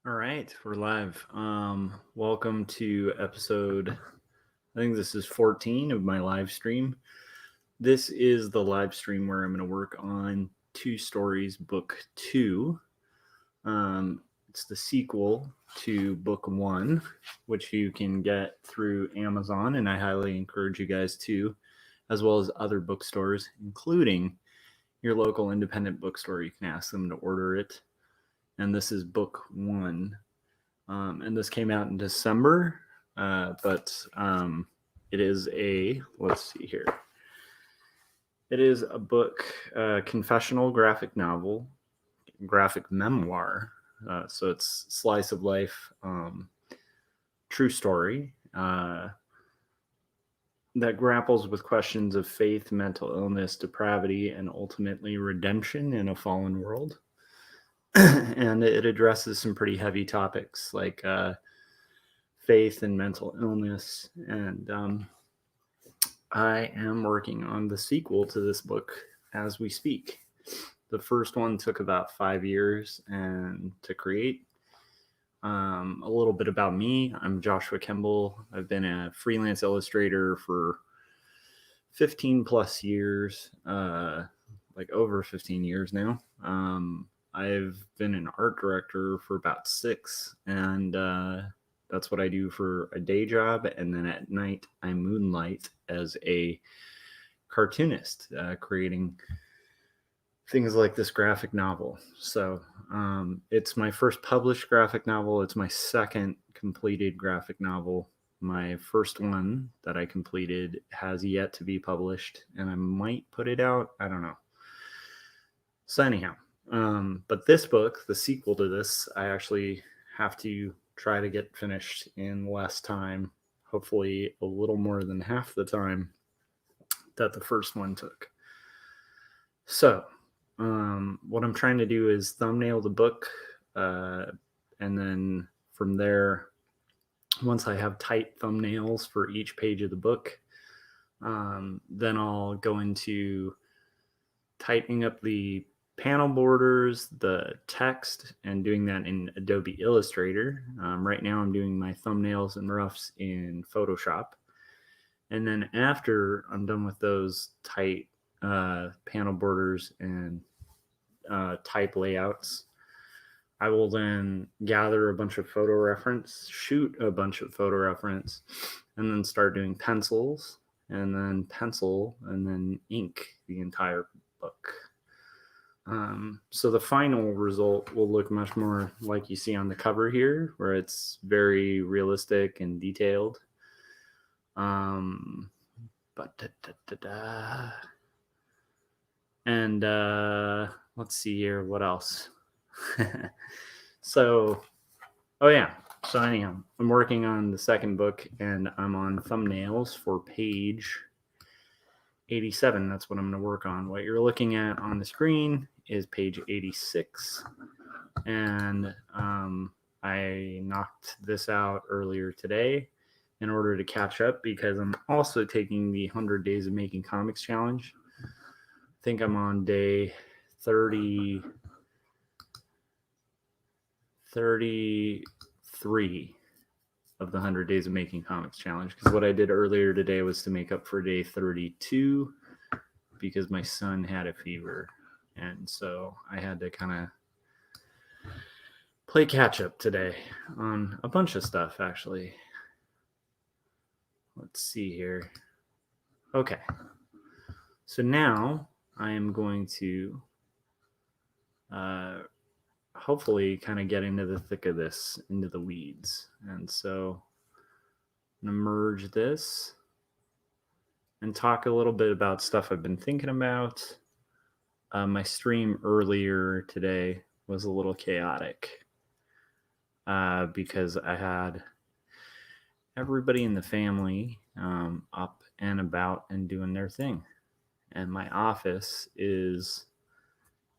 All right, we're live. Welcome to episode, I think this is 14 of my live stream. This is the live stream where I'm going to work on Two Stories, Book 2. It's the sequel to Book 1, which you can get through Amazon, and I highly encourage you guys to, as well as other bookstores, including your local independent bookstore. You can ask them to order it. And this is Book 1. And this came out in December, but it is let's see here. It is a book, confessional graphic novel, graphic memoir. So it's slice of life, true story that grapples with questions of faith, mental illness, depravity, and ultimately redemption in a fallen world. And it addresses some pretty heavy topics like faith and mental illness. And I am working on the sequel to this book as we speak. The first one took about 5 years and to create. A little bit about me. I'm Joshua Kemble. I've been a freelance illustrator for 15 plus years, like over 15 years now. I've been an art director for about 6, and that's what I do for a day job. And then at night, I moonlight as a cartoonist, creating things like this graphic novel. So it's my first published graphic novel. It's my second completed graphic novel. My first one that I completed has yet to be published, and I might put it out. I don't know. So anyhow, but this book, the sequel to this, I actually have to try to get finished in less time, hopefully a little more than half the time that the first one took. So what I'm trying to do is thumbnail the book, and then from there, once I have tight thumbnails for each page of the book, then I'll go into tightening up the panel borders, the text, and doing that in Adobe Illustrator. Right now I'm doing my thumbnails and roughs in Photoshop. And then after I'm done with those tight panel borders and type layouts, I will then gather a bunch of photo reference, shoot a bunch of photo reference, and then start doing pencils, and then pencil, and then ink the entire book. So the final result will look much more like you see on the cover here, where it's very realistic and detailed. And let's see here, what else? So anyhow, I'm working on the second book, and I'm on thumbnails for page 87. That's what I'm going to work on. What you're looking at on the screen is page 86, and I knocked this out earlier today in order to catch up, because I'm also taking the 100 Days of Making Comics Challenge. I think I'm on day 33 of the 100 Days of Making Comics Challenge, because what I did earlier today was to make up for day 32, because my son had a fever, and so I had to kind of play catch up today on a bunch of stuff, actually. Let's see here. Okay, so now I am going to hopefully kind of get into the thick of this, into the weeds. And so I'm going to merge this and talk a little bit about stuff I've been thinking about. My stream earlier today was a little chaotic because I had everybody in the family up and about and doing their thing. And my office is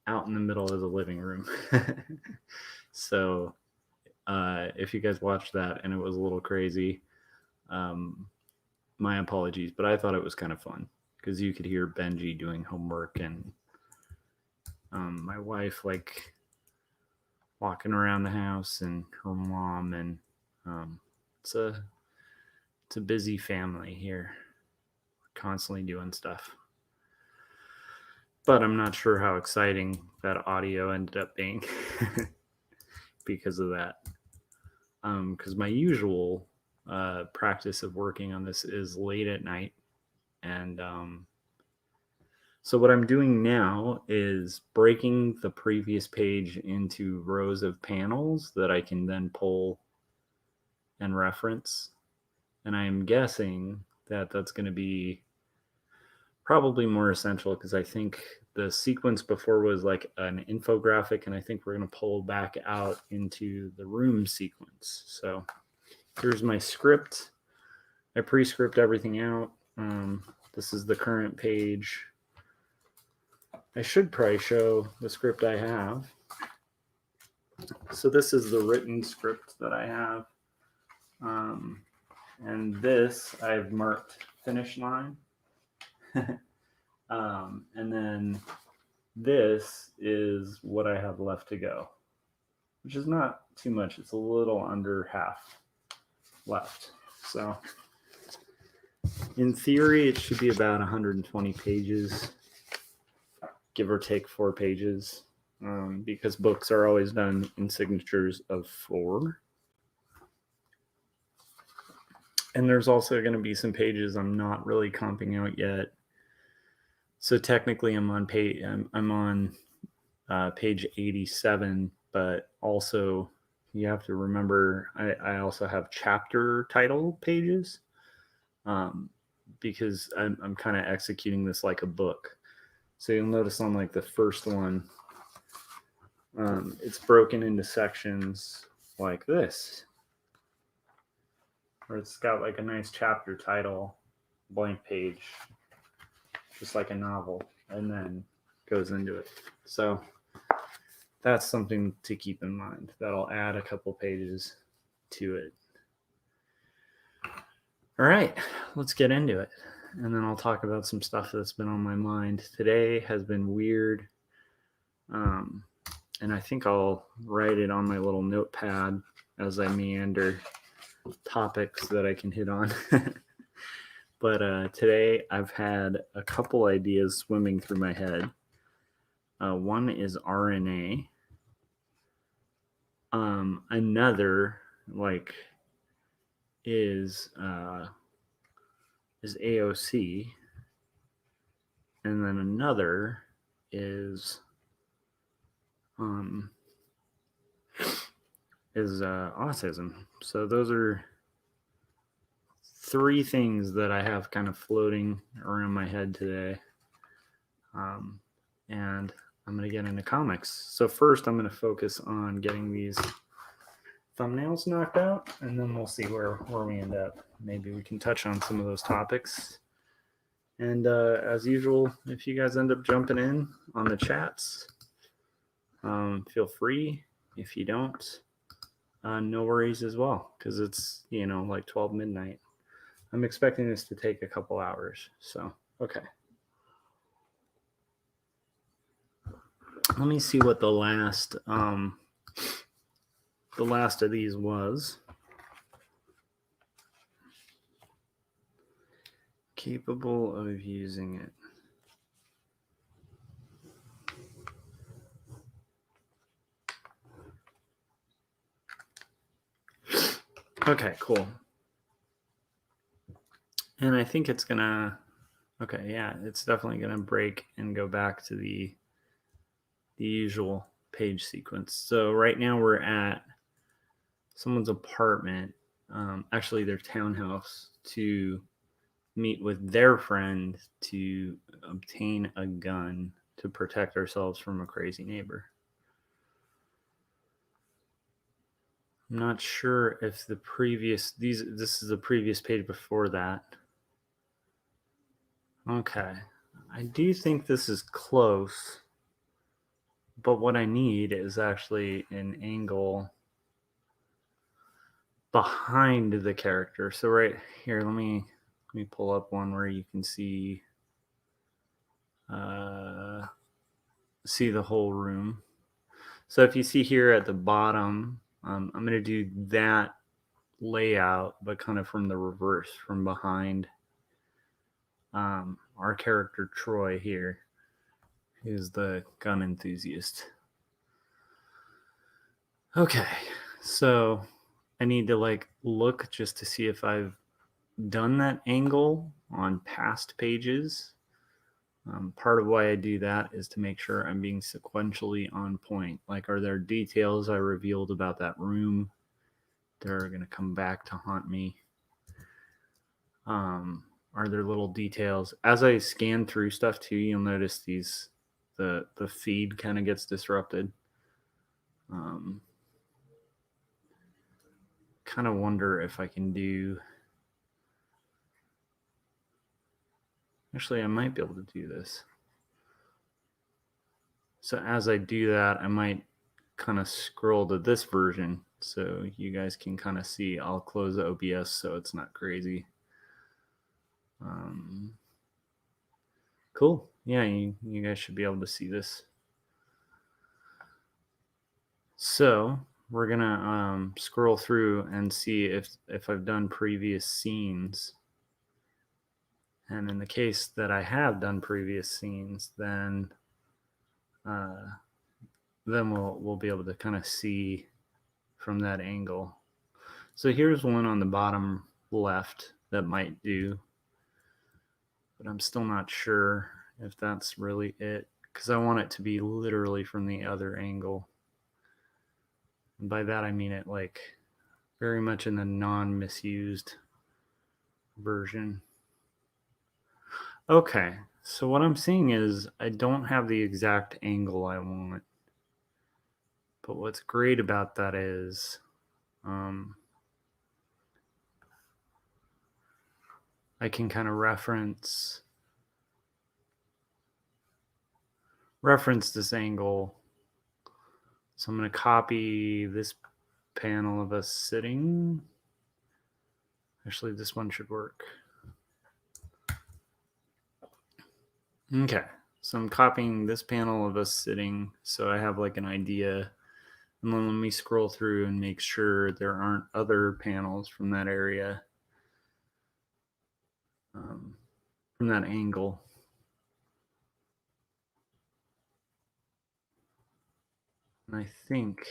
out in the middle of the living room. So if you guys watched that and it was a little crazy, my apologies, but I thought it was kind of fun because you could hear Benji doing homework, and my wife like walking around the house, and her mom, and it's a busy family here. We're constantly doing stuff. But I'm not sure how exciting that audio ended up being because of that. Because my usual practice of working on this is late at night. And so what I'm doing now is breaking the previous page into rows of panels that I can then pull and reference. And I'm guessing that that's going to be probably more essential because I think the sequence before was like an infographic, and I think we're going to pull back out into the room sequence. So here's my script. I pre-script everything out. This is the current page. I should probably show the script I have. So this is the written script that I have. And this I've marked finish line. And then this is what I have left to go, which is not too much. It's a little under half left. So in theory, it should be about 120 pages, give or take 4 pages, because books are always done in signatures of 4. And there's also going to be some pages I'm not really comping out yet. So technically, I'm on page 87, but also you have to remember I also have chapter title pages, because I'm kind of executing this like a book. So you'll notice on like the first one, it's broken into sections like this, where it's got like a nice chapter title, blank page, just like a novel, and then goes into it. So that's something to keep in mind. That'll add a couple pages to it. All right, let's get into it. And then I'll talk about some stuff that's been on my mind. Today has been weird. And I think I'll write it on my little notepad as I meander topics that I can hit on. But today I've had a couple ideas swimming through my head. One is RNA. Another is AOC, and then another is autism. So those are 3 things that I have kind of floating around my head today. And I'm going to get into comics. So first I'm going to focus on getting these thumbnails knocked out, and then we'll see where we end up. Maybe we can touch on some of those topics. And as usual, if you guys end up jumping in on the chats, feel free. If you don't, no worries as well, because it's, like 12 midnight. I'm expecting this to take a couple hours. So, okay. Let me see what the last of these was. Capable of using it. Okay, cool. And I think it's gonna, okay, yeah, it's definitely gonna break and go back to the usual page sequence. So right now we're at someone's apartment, actually their townhouse, to meet with their friend to obtain a gun to protect ourselves from a crazy neighbor. I'm not sure if the previous, this is the previous page before that. Okay, I do think this is close, but what I need is actually an angle behind the character. So right here, let me pull up one where you can see the whole room. So if you see here at the bottom, I'm going to do that layout, but kind of from the reverse, from behind our character Troy here, who's the gun enthusiast. Okay, so I need to like look just to see if I've done that angle on past pages. Part of why I do that is to make sure I'm being sequentially on point. Like, are there details I revealed about that room that are going to come back to haunt me? Are there little details? As I scan through stuff too, you'll notice the feed kind of gets disrupted. Kind of wonder if I can do... Actually, I might be able to do this. So as I do that, I might kind of scroll to this version so you guys can kind of see. I'll close the OBS so it's not crazy. Cool. Yeah, you guys should be able to see this. So we're gonna scroll through and see if I've done previous scenes. And in the case that I have done previous scenes, then we'll be able to kind of see from that angle. So here's one on the bottom left that might do, but I'm still not sure if that's really it, because I want it to be literally from the other angle. And by that I mean it like very much in the non-misused version. Okay, so what I'm seeing is I don't have the exact angle I want. But what's great about that is I can kind of reference this angle. So I'm going to copy this panel of us sitting. Actually, this one should work. Okay, so I'm copying this panel of us sitting so I have like an idea. And then let me scroll through and make sure there aren't other panels from that area, from that angle. And I think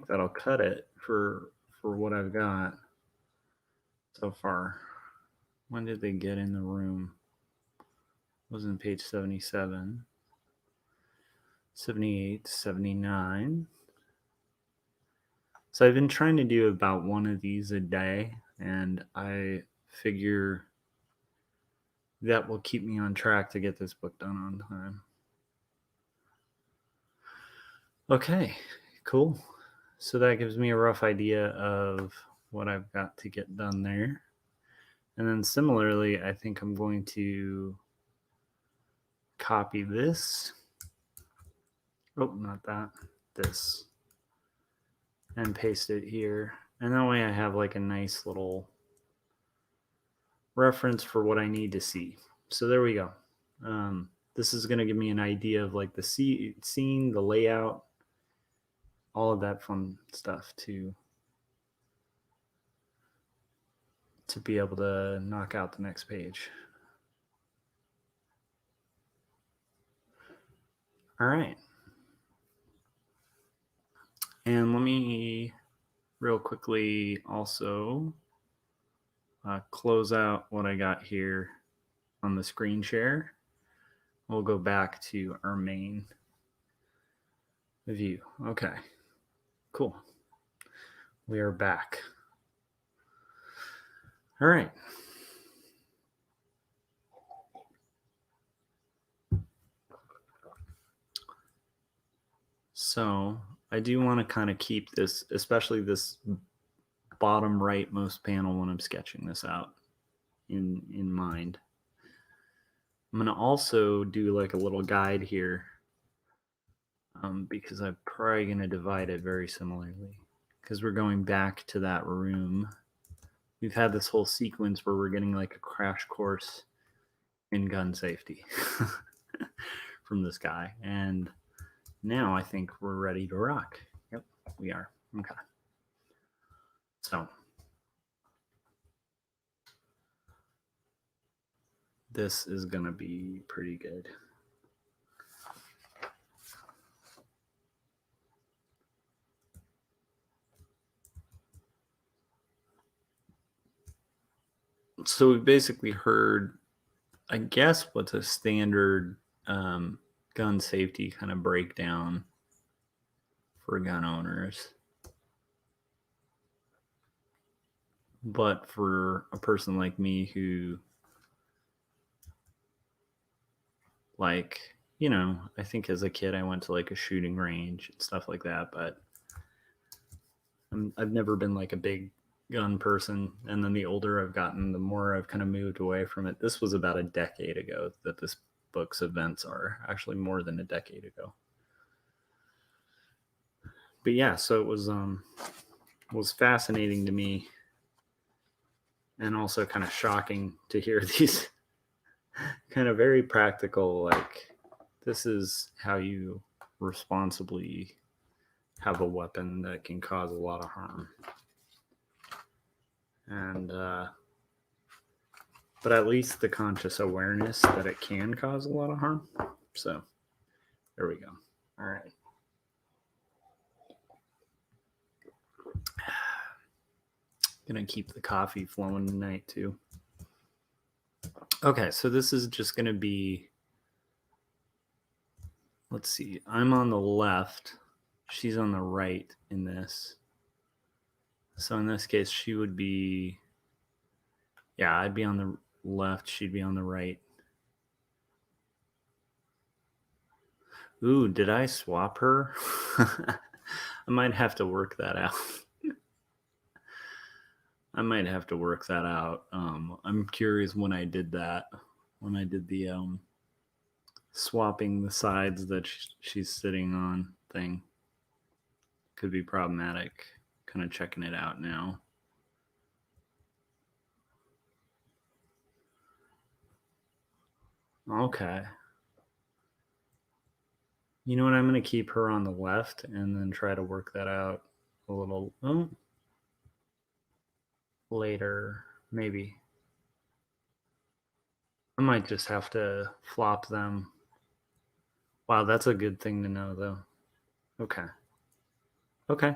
that'll cut it for what I've got so far. When did they get in the room? It was in page 77, 78, 79. So I've been trying to do about one of these a day, and I figure that will keep me on track to get this book done on time. Okay, cool. So that gives me a rough idea of what I've got to get done there. And then similarly, I think I'm going to copy this. Oh, not that. This. And paste it here. And that way I have like a nice little reference for what I need to see. So there we go. This is going to give me an idea of like the scene, the layout, all of that fun stuff to be able to knock out the next page. All right. And let me real quickly also close out what I got here on the screen share. We'll go back to our main view. Okay, cool. We are back. All right. So I do want to kind of keep this, especially this bottom rightmost panel when I'm sketching this out in mind. I'm going to also do like a little guide here because I'm probably going to divide it very similarly because we're going back to that room. We've had this whole sequence where we're getting like a crash course in gun safety. from this guy. And now I think we're ready to rock. Yep, we are. Okay. So this is going to be pretty good. So we basically heard, I guess, what's a standard gun safety kind of breakdown for gun owners. But for a person like me who, like, you know, I think as a kid I went to like a shooting range and stuff like that, but I've never been like a big gun person. And then the older I've gotten, the more I've kind of moved away from it. This was about a decade ago that this book's events are, actually more than a decade ago. But yeah, so it was fascinating to me, and also kind of shocking to hear these kind of very practical, like, this is how you responsibly have a weapon that can cause a lot of harm. And but at least the conscious awareness that it can cause a lot of harm. So there we go. All right. Gonna keep the coffee flowing tonight too. Okay, so this is just gonna be, let's see, I'm on the left, she's on the right in this. So in this case, she would be, yeah, I'd be on the left, she'd be on the right. Ooh, did I swap her? I might have to work that out. I might have to work that out. I'm curious when I did that, when I did the swapping the sides that she's sitting on thing. Could be problematic. Kind of checking it out now. Okay. You know what? I'm going to keep her on the left and then try to work that out a little later, maybe. I might just have to flop them. Wow, that's a good thing to know, though. Okay. Okay.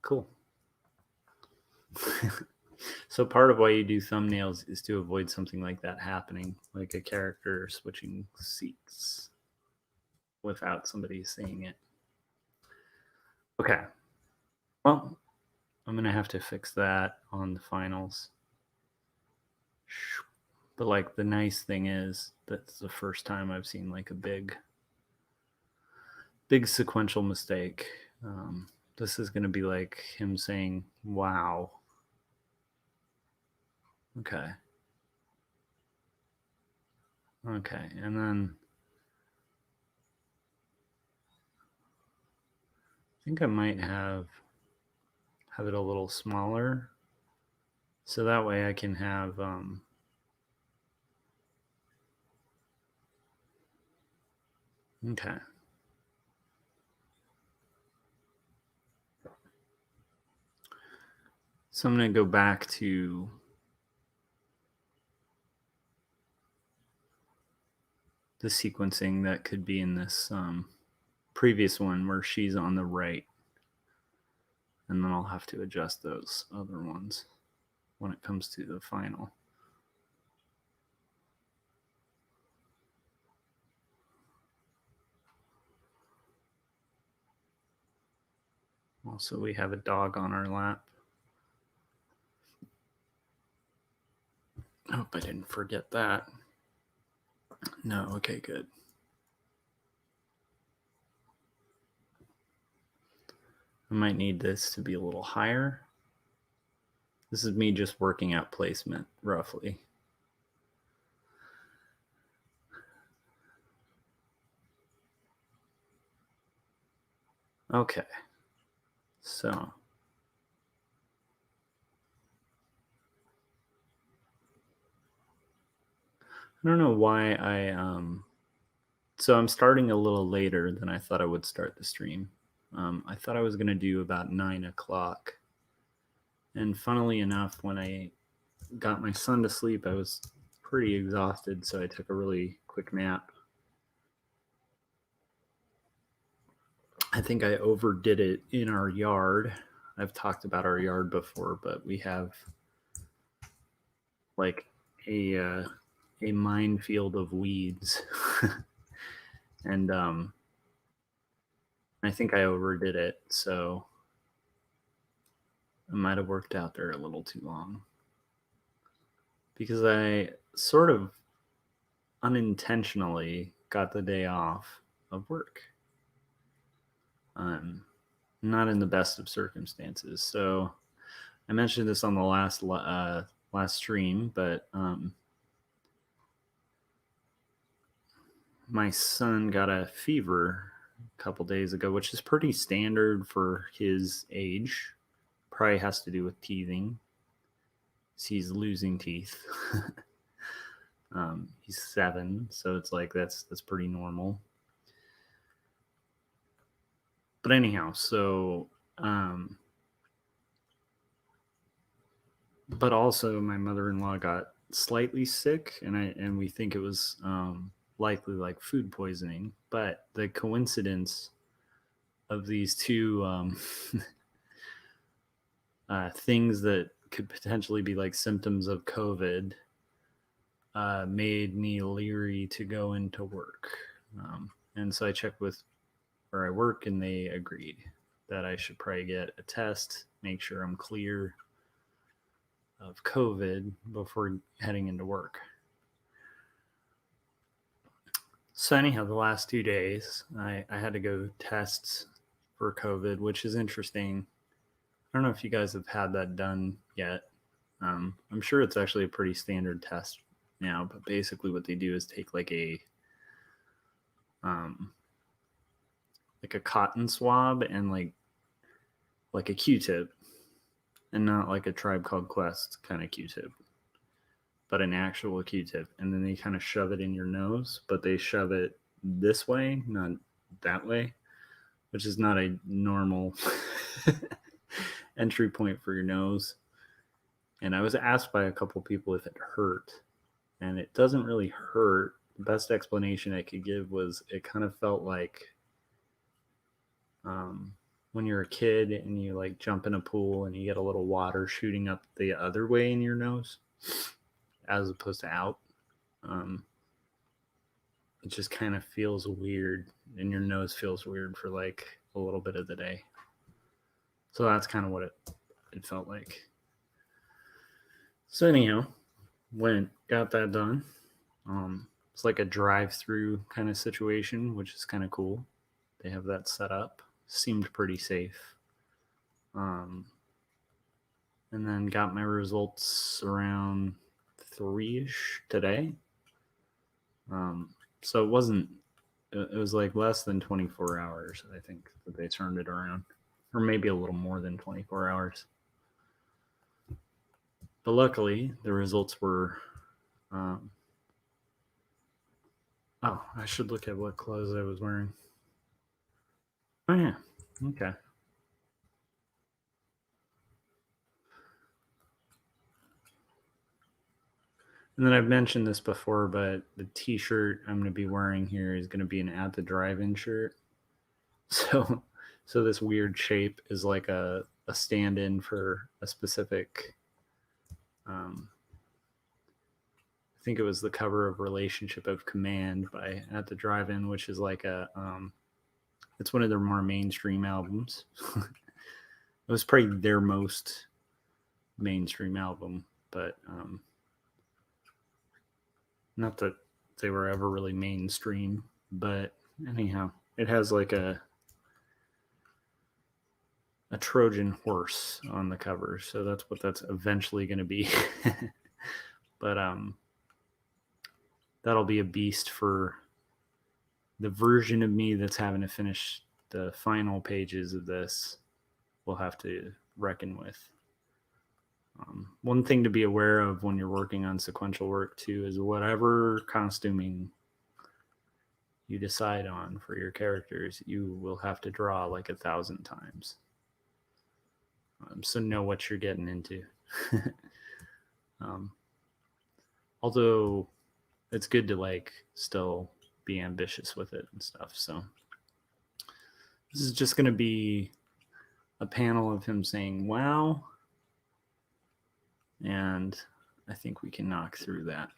Cool. So part of why you do thumbnails is to avoid something like that happening, like a character switching seats without somebody seeing it. Okay. Well, I'm going to have to fix that on the finals. But like the nice thing is that's the first time I've seen like a big sequential mistake. This is going to be like him saying, wow. Okay. Okay. And then I think I might have it a little smaller. So that way I can have okay. So I'm going to go back to the sequencing that could be in this previous one where she's on the right. And then I'll have to adjust those other ones when it comes to the final. Also, we have a dog on our lap. I hope I didn't forget that. No, okay, good. I might need this to be a little higher. This is me just working out placement, roughly. Okay. So I don't know why I So I'm starting a little later than I thought I would start the stream. I thought I was going to do about 9 o'clock. And funnily enough, when I got my son to sleep, I was pretty exhausted, so I took a really quick nap. I think I overdid it in our yard. I've talked about our yard before, but we have like a minefield of weeds. And I think I overdid it, so I might have worked out there a little too long. Because I sort of unintentionally got the day off of work. Not in the best of circumstances. So I mentioned this on the last stream, but my son got a fever a couple days ago, which is pretty standard for his age. Probably has to do with teething. He's losing teeth. He's 7, so it's like that's pretty normal. But anyhow, so but also my mother-in-law got slightly sick, and we think it was likely like food poisoning. But the coincidence of these two things that could potentially be like symptoms of COVID made me leery to go into work. And so I checked with where I work, and they agreed that I should probably get a test, make sure I'm clear of COVID before heading into work. So anyhow, the last 2 days, I had to go test for COVID, which is interesting. I don't know if you guys have had that done yet. I'm sure it's actually a pretty standard test now, but basically what they do is take like a cotton swab and like a Q-tip, and not like a Tribe Called Quest kind of Q-tip, but an actual Q-tip. And then they kind of shove it in your nose, but they shove it this way, not that way, which is not a normal entry point for your nose. And I was asked by a couple people if it hurt, and it doesn't really hurt. The best explanation I could give was it kind of felt like when you're a kid and you like jump in a pool and you get a little water shooting up the other way in your nose as opposed to out. It just kind of feels weird, and your nose feels weird for like a little bit of the day. So that's kind of what it felt like. So anyhow, got that done. It's like a drive-through kind of situation, which is kind of cool. They have that set up. Seemed pretty safe. And then got my results around 3-ish today. So it was like less than 24 hours, I think, that they turned it around, or maybe a little more than 24 hours. But luckily, the results were, I should look at what clothes I was wearing. Oh, yeah. Okay. And then I've mentioned this before, but the t-shirt I'm going to be wearing here is going to be an At the Drive-In shirt. So this weird shape is like a stand-in for a specific, I think it was the cover of Relationship of Command by At the Drive-In, which is like it's one of their more mainstream albums. It was probably their most mainstream album, but not that they were ever really mainstream. But anyhow, it has like a Trojan horse on the cover, so that's what that's eventually going to be. But that'll be a beast for the version of me that's having to finish the final pages of this. We'll have to reckon with. One thing to be aware of when you're working on sequential work too is whatever costuming you decide on for your characters, you will have to draw like 1,000 times. So know what you're getting into. Although it's good to like still be ambitious with it and stuff. So this is just going to be a panel of him saying wow, and I think we can knock through that.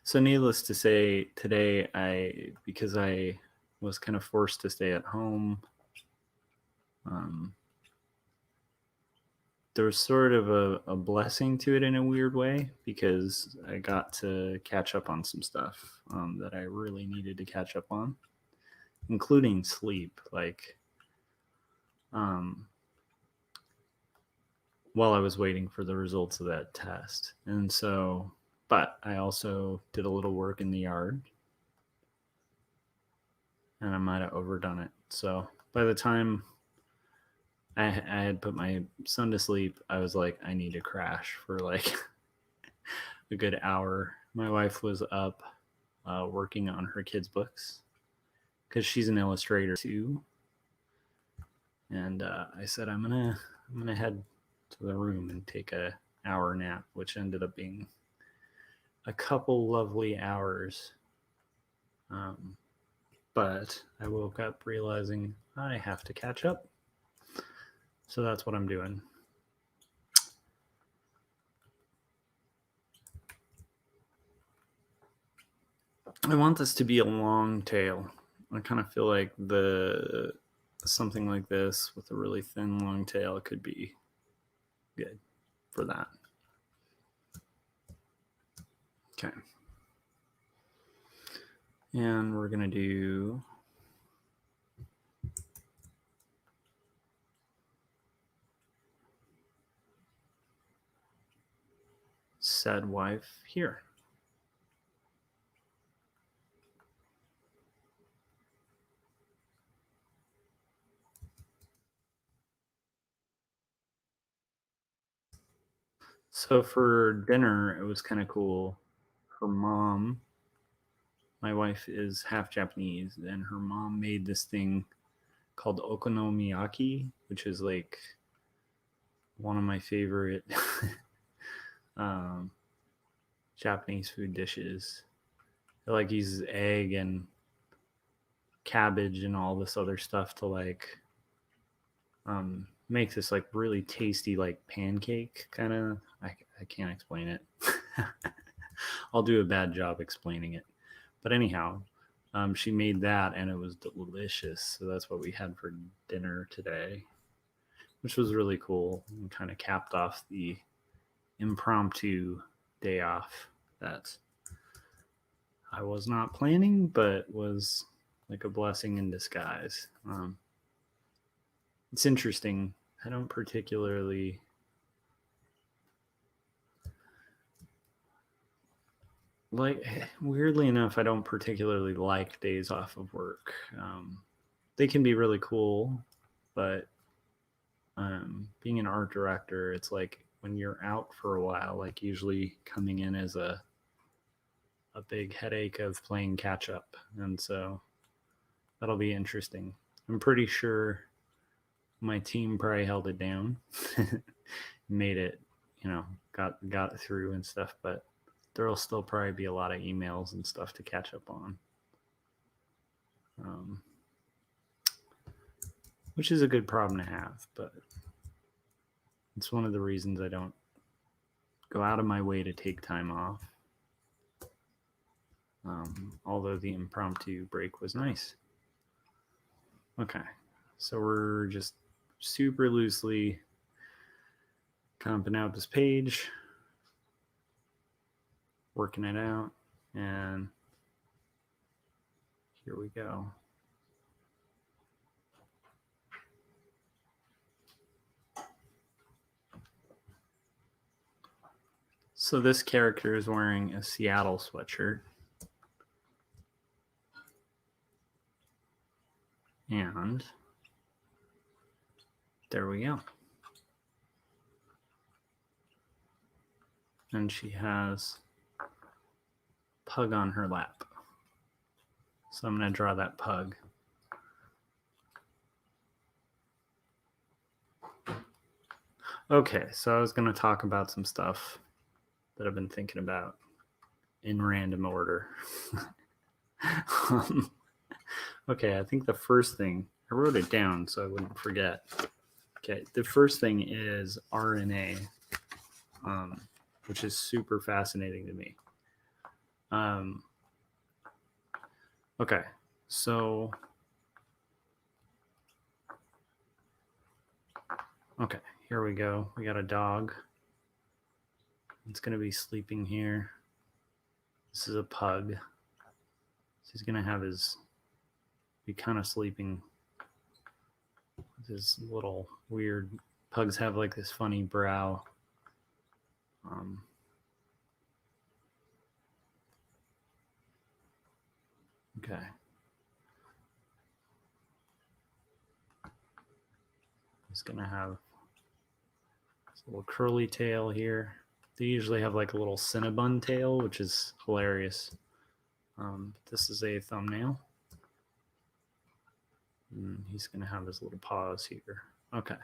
So needless to say, today because I was kind of forced to stay at home, there was sort of a blessing to it in a weird way, because I got to catch up on some stuff that I really needed to catch up on, including sleep. Like, while I was waiting for the results of that test. And so, but I also did a little work in the yard, and I might have overdone it. So by the time I had put my son to sleep, I was like, I need to crash for like a good hour. My wife was up working on her kids' books because she's an illustrator too. And I said, I'm gonna head to the room and take a hour nap, which ended up being a couple lovely hours. But I woke up realizing I have to catch up. So that's what I'm doing. I want this to be a long tail. I kind of feel like something like this with a really thin long tail could be good for that. Okay. And we're going to do said wife here. So for dinner, it was kind of cool. Her mom, my wife is half Japanese, and her mom made this thing called okonomiyaki, which is like one of my favorite Japanese food dishes. It like uses egg and cabbage and all this other stuff to like make this like really tasty like pancake kind of. I can't explain it. I'll do a bad job explaining it. But anyhow, she made that and it was delicious. So that's what we had for dinner today, which was really cool and kind of capped off the impromptu day off that I was not planning, but was like a blessing in disguise. It's interesting. I don't particularly like, weirdly enough, I don't particularly like days off of work. They can be really cool, but being an art director, it's like when you're out for a while, like usually coming in as a big headache of playing catch up. And so that'll be interesting. I'm pretty sure my team probably held it down, made it, got it through and stuff, but there'll still probably be a lot of emails and stuff to catch up on. Which is a good problem to have, but it's one of the reasons I don't go out of my way to take time off. Although the impromptu break was nice. Okay, so we're just super loosely comping out this page, working it out, and here we go. So this character is wearing a Seattle sweatshirt. And there we go. And she has pug on her lap. So I'm going to draw that pug. Okay, so I was going to talk about some stuff that I've been thinking about in random order. Okay, I think the first thing, I wrote it down so I wouldn't forget. Okay, the first thing is RNA, which is super fascinating to me. Okay, so, okay, here we go. We got a dog. It's going to be sleeping here. This is a pug. So he's going to have be kind of sleeping with his little weird, pugs have like this funny brow. Okay. He's going to have this little curly tail here. They usually have like a little Cinnabon tail, which is hilarious. This is a thumbnail. And he's going to have his little paws here. Okay.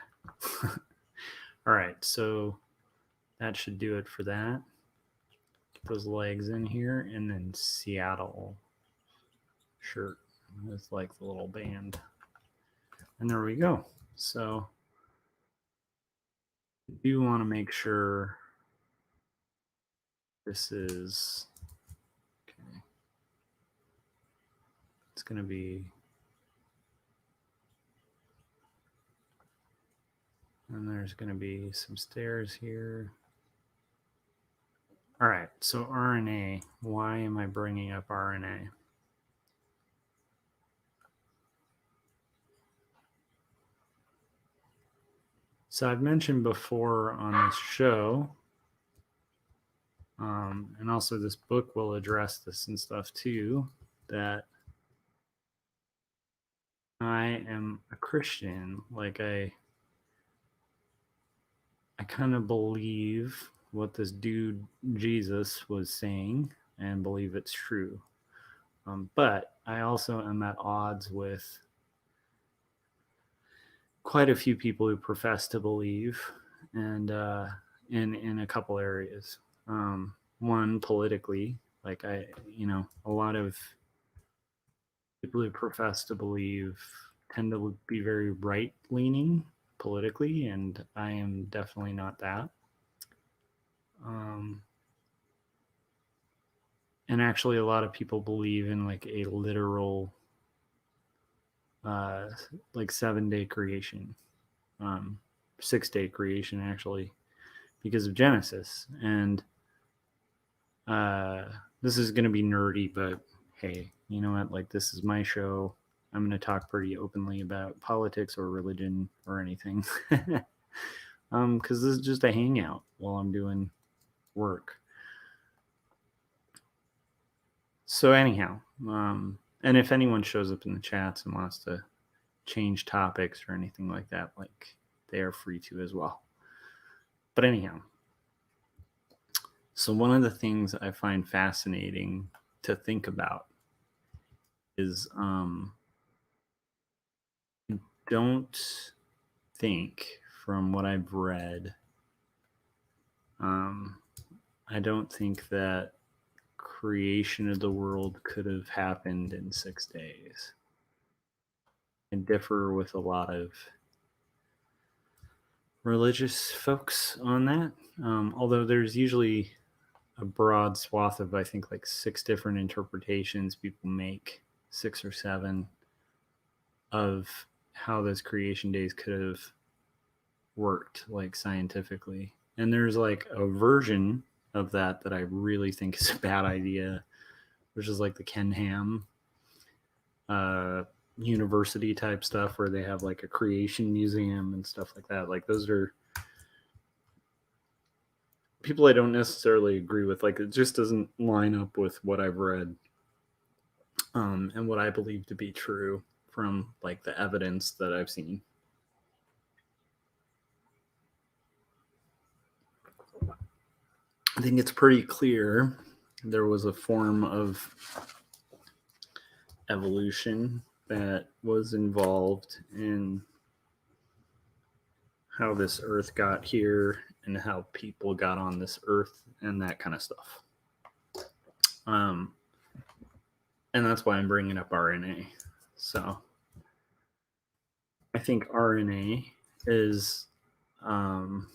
All right, so that should do it for that. Get those legs in here, and then Seattle shirt with like the little band. And there we go. So you want to make sure this is okay. It's going to be, and there's going to be some stairs here. All right, so RNA, why am I bringing up RNA? So I've mentioned before on this show, and also this book will address this and stuff too, that I am a Christian. Like I kind of believe what this dude Jesus was saying and believe it's true. But I also am at odds with quite a few people who profess to believe, and in a couple areas. One, politically, like a lot of people who profess to believe tend to be very right-leaning politically, and I am definitely not that. And actually, a lot of people believe in like a literal, like 7-day creation, 6-day creation actually, because of Genesis. And this is going to be nerdy, but hey, you know what? Like, this is my show. I'm going to talk pretty openly about politics or religion or anything. Because this is just a hangout while I'm doing work. So anyhow, and if anyone shows up in the chats and wants to change topics or anything like that, like, they are free to as well. But anyhow, so one of the things I find fascinating to think about is don't think, from what I've read, I don't think that creation of the world could have happened in 6 days. I differ with a lot of religious folks on that, although there's usually a broad swath of, I think, like 6 different interpretations people make, 6 or 7, of how those creation days could have worked, like, scientifically. And there's like a version of that I really think is a bad idea, which is like the Ken Ham university type stuff, where they have like a creation museum and stuff like that. Like, those are people I don't necessarily agree with. Like, it just doesn't line up with what I've read, and what I believe to be true from like the evidence that I've seen. I think it's pretty clear there was a form of evolution that was involved in how this earth got here and how people got on this earth and that kind of stuff. Um, and that's why I'm bringing up RNA. So I think RNA is an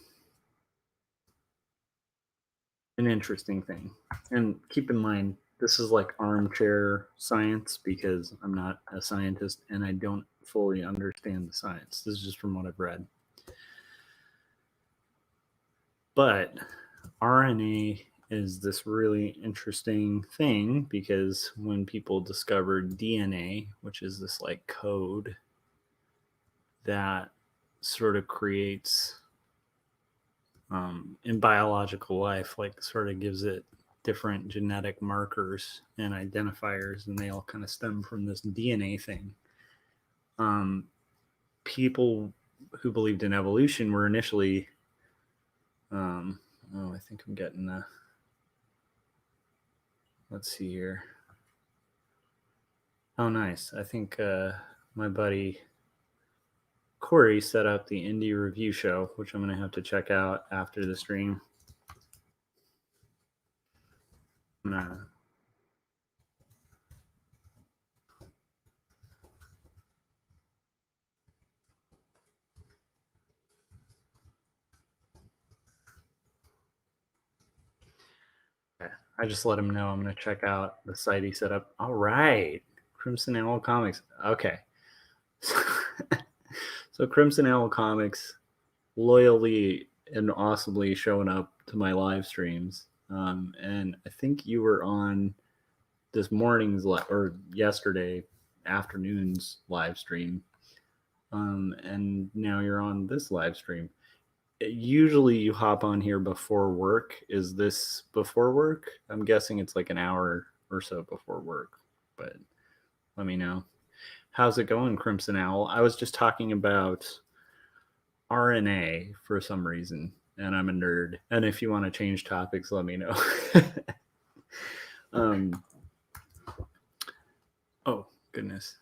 interesting thing. And keep in mind, this is like armchair science because I'm not a scientist and I don't fully understand the science. This is just from what I've read. But RNA is this really interesting thing because when people discovered DNA, which is this like code that sort of creates in biological life, like sort of gives it different genetic markers and identifiers, and they all kind of stem from this DNA thing. People who believed in evolution were initially, I think I'm getting the, let's see here. Oh, nice. I think my buddy Corey set up the indie review show, which I'm going to have to check out after the stream. I just let him know I'm going to check out the site he set up. All right. Crimson Owl Comics. Okay. So Crimson Owl Comics loyally and awesomely showing up to my live streams. And I think you were on this morning's or yesterday afternoon's live stream. And now you're on this live stream. Usually you hop on here before work. Is this before work? I'm guessing it's like an hour or so before work, but let me know. How's it going, Crimson Owl? I was just talking about RNA for some reason, and I'm a nerd. And if you want to change topics, let me know. Oh, goodness.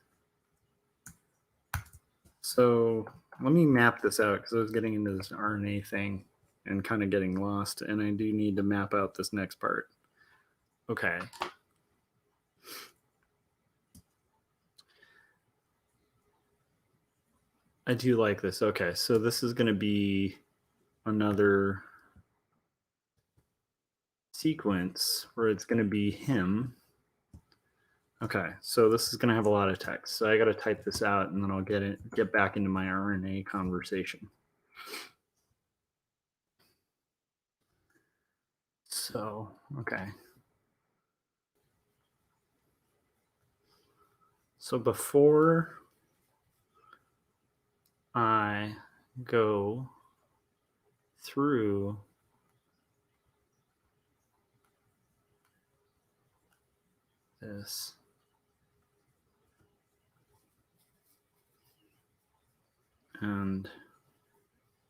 So let me map this out because I was getting into this RNA thing and kind of getting lost, and I do need to map out this next part. Okay. I do like this. Okay, so this is going to be another sequence where it's going to be him. Okay, so this is going to have a lot of text. So I got to type this out, and then I'll get back into my RNA conversation. So, okay. So before I go through this, and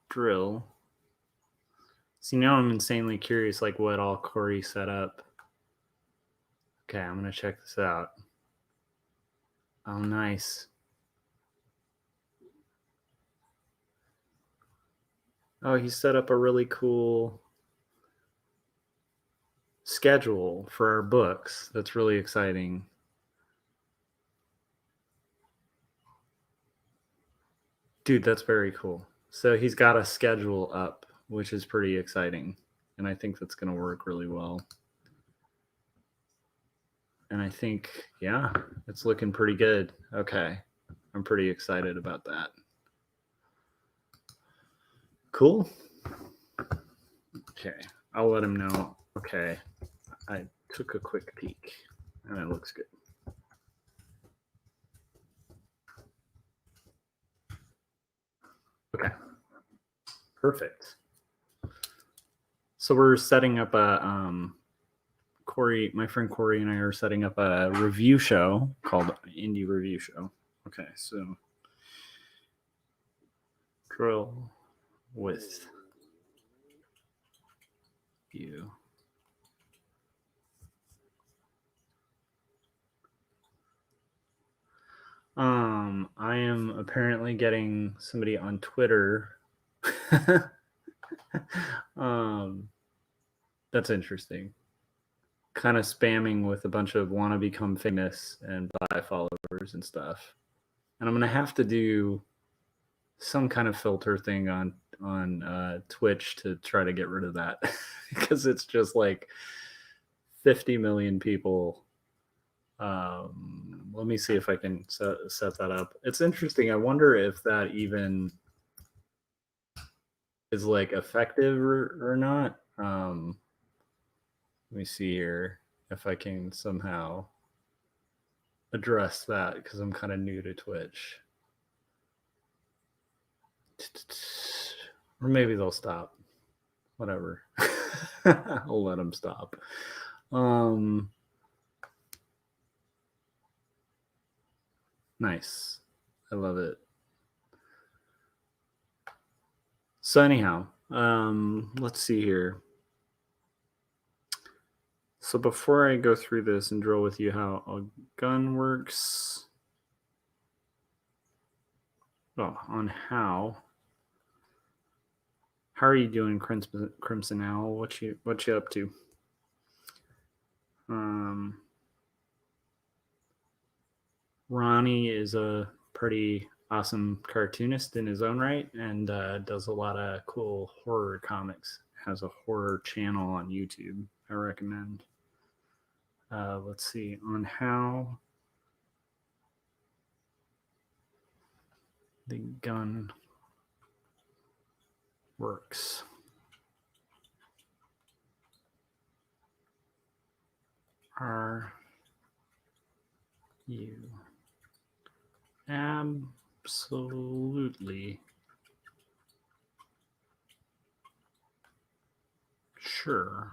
drill. See, now I'm insanely curious, like what all Corey set up. Okay, I'm gonna check this out. Oh, nice. Oh, he set up a really cool schedule for our books. That's really exciting. Dude, that's very cool. So he's got a schedule up, which is pretty exciting. And I think that's going to work really well. And I think, yeah, it's looking pretty good. Okay. I'm pretty excited about that. Cool. Okay. I'll let him know. Okay. I took a quick peek and it looks good. Okay. Perfect. So we're setting up a Corey, my friend Corey and I are setting up a review show called Indie Review Show. Okay, so drill with view. I am apparently getting somebody on Twitter. That's interesting. Kind of spamming with a bunch of wanna become famous and buy followers and stuff. And I'm gonna have to do some kind of filter thing on Twitch to try to get rid of that because it's just like 50 million people. Let me see if I can set that up. It's interesting. I wonder if that even is like effective or not. Let me see here if I can somehow address that because I'm kind of new to Twitch. Or maybe they'll stop. Whatever. I'll let them stop. Nice. I love it. So anyhow, let's see here. So before I go through this and drill with you how a gun works, on how are you doing, Crimson Owl? What you up to? Ronnie is a pretty awesome cartoonist in his own right and does a lot of cool horror comics. Has a horror channel on YouTube I recommend. Let's see on how the gun works. Are you absolutely sure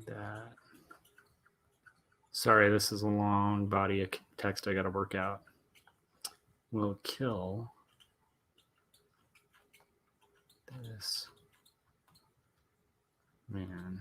that, sorry, this is a long body of text I got to work out, will kill this man?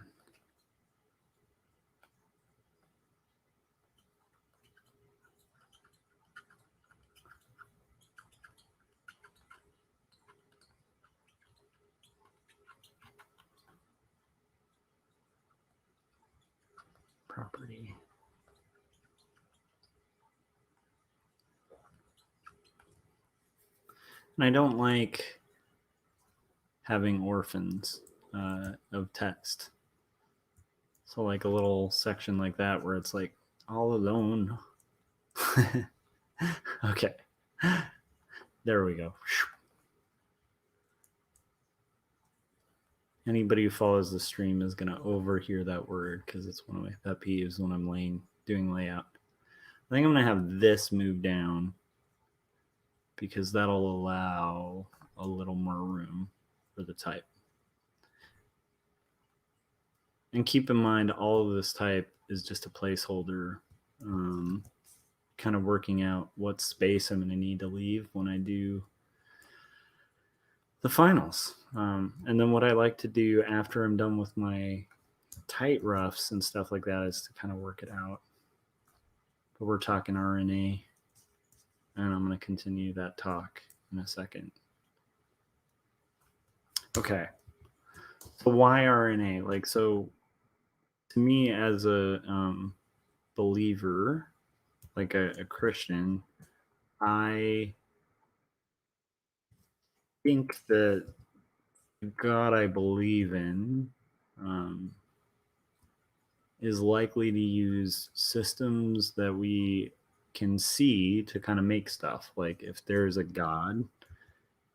Property. And I don't like having orphans of text. So like a little section like that where it's like all alone. Okay. There we go. Anybody who follows the stream is going to overhear that word because it's one of my pet peeves when I'm doing layout. I think I'm going to have this move down because that'll allow a little more room for the type. And keep in mind, all of this type is just a placeholder, kind of working out what space I'm going to need to leave when I do the finals. And then what I like to do after I'm done with my tight roughs and stuff like that is to kind of work it out. But we're talking RNA, and I'm going to continue that talk in a second. Okay. So why RNA? Like, so to me as a believer, like a Christian, I think that God I believe in is likely to use systems that we can see to kind of make stuff. Like if there's a God,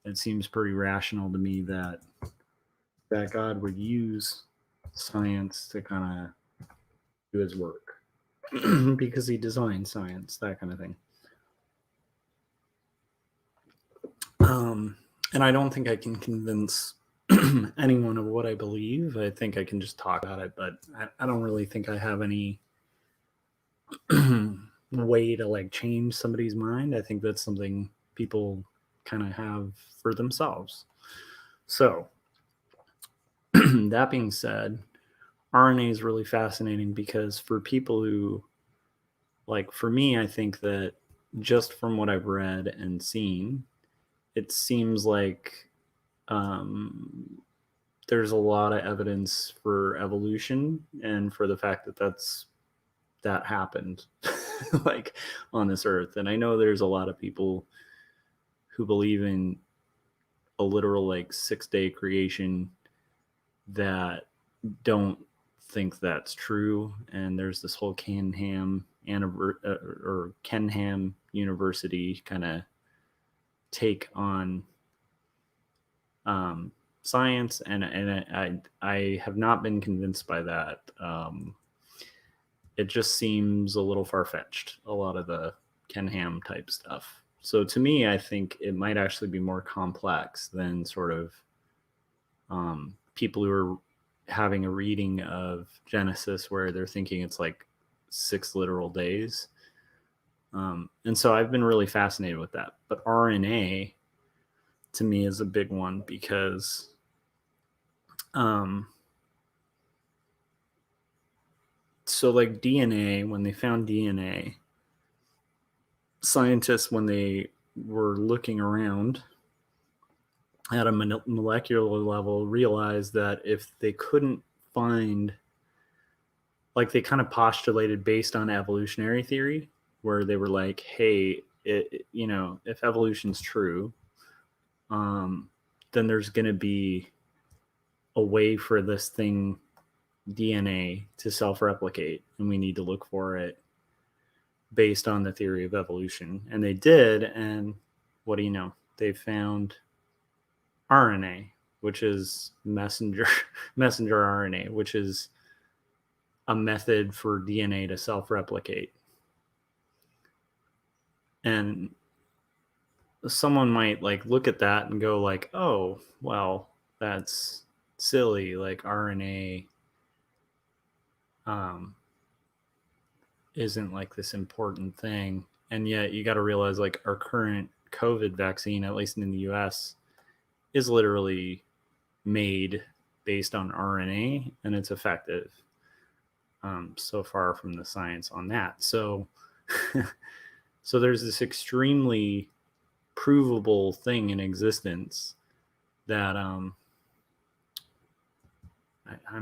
it seems pretty rational to me that God would use science to kind of do his work because he designed science, that kind of thing. And I don't think I can convince anyone of what I believe. I think I can just talk about it, but I don't really think I have any way to like change somebody's mind. I think that's something people kind of have for themselves. So that being said, RNA is really fascinating because for people who, like for me, I think that just from what I've read and seen, it seems like um, there's a lot of evidence for evolution and for the fact that that happened like on this earth. And I know there's a lot of people who believe in a literal like 6-day creation that don't think that's true. And there's this whole Kenham University kind of take on science, and I have not been convinced by that. It just seems a little far fetched, a lot of the Kenham type stuff. So to me, I think it might actually be more complex than sort of people who are having a reading of Genesis where they're thinking it's like 6 literal days. And so I've been really fascinated with that. But RNA to me is a big one because so like DNA, when they found DNA, scientists, when they were looking around at a molecular level, realized that if they couldn't find, like they kind of postulated based on evolutionary theory, where they were like, hey, if evolution's true, then there's going to be a way for this thing, DNA, to self-replicate, and we need to look for it based on the theory of evolution. And they did, and what do you know? They found RNA, which is messenger RNA, which is a method for DNA to self-replicate. And someone might like look at that and go like, oh, well, that's silly. Like RNA isn't like this important thing. And yet you got to realize like our current COVID vaccine, at least in the US, is literally made based on RNA, and it's effective. So far from the science on that. So, so there's this extremely provable thing in existence that I'm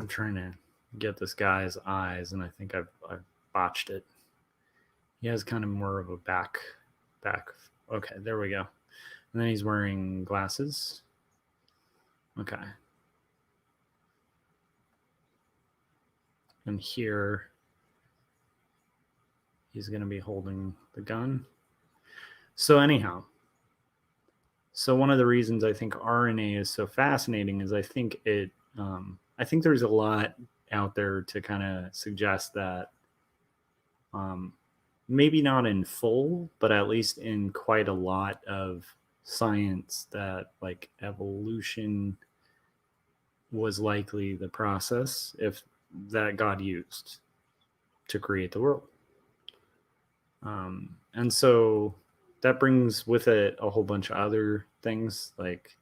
trying to get this guy's eyes, and I think I've botched it. He has kind of more of a back. Okay, there we go. And then he's wearing glasses. Okay. And here he's going to be holding the gun. So anyhow, so one of the reasons I think RNA is so fascinating is I think there's a lot out there to kind of suggest that maybe not in full, but at least in quite a lot of science, that like evolution was likely the process that God used to create the world. And so that brings with it a whole bunch of other things, like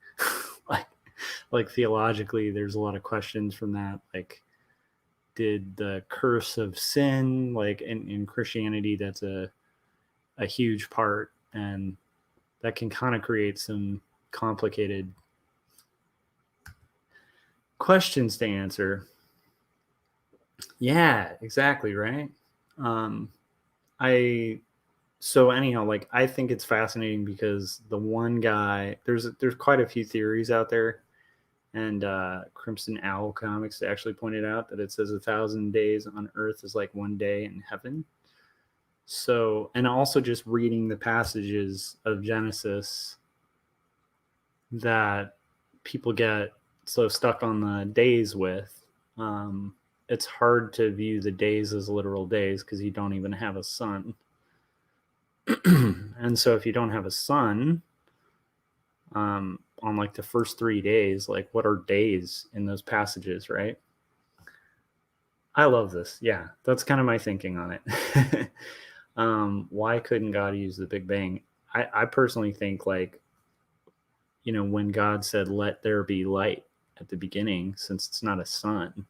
like theologically, there's a lot of questions from that. Like, did the curse of sin, like in Christianity, that's a huge part, and that can kind of create some complicated questions to answer. Yeah, exactly, right. So anyhow, like I think it's fascinating because the one guy, there's quite a few theories out there, and Crimson Owl Comics actually pointed out that it says 1,000 days on Earth is like 1 day in heaven. So, and also just reading the passages of Genesis that people get so stuck on the days with, it's hard to view the days as literal days because you don't even have a sun. And so if you don't have a sun on like the first 3 days, like what are days in those passages, right? I love this. Yeah, that's kind of my thinking on it. Why couldn't God use the Big Bang? I personally think, like, when God said, let there be light at the beginning, since it's not a sun,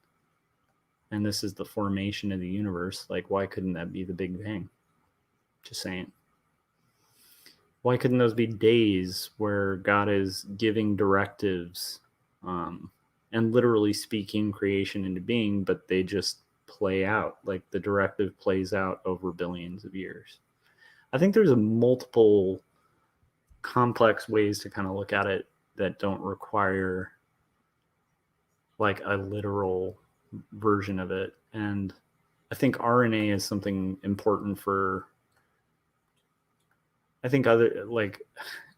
and this is the formation of the universe, like, why couldn't that be the Big Bang? Just saying. Why couldn't those be days where God is giving directives and literally speaking creation into being, but they just play out, like the directive plays out over billions of years? I think there's a multiple complex ways to kind of look at it that don't require like a literal version of it. And I think RNA is something important for, I think other, like,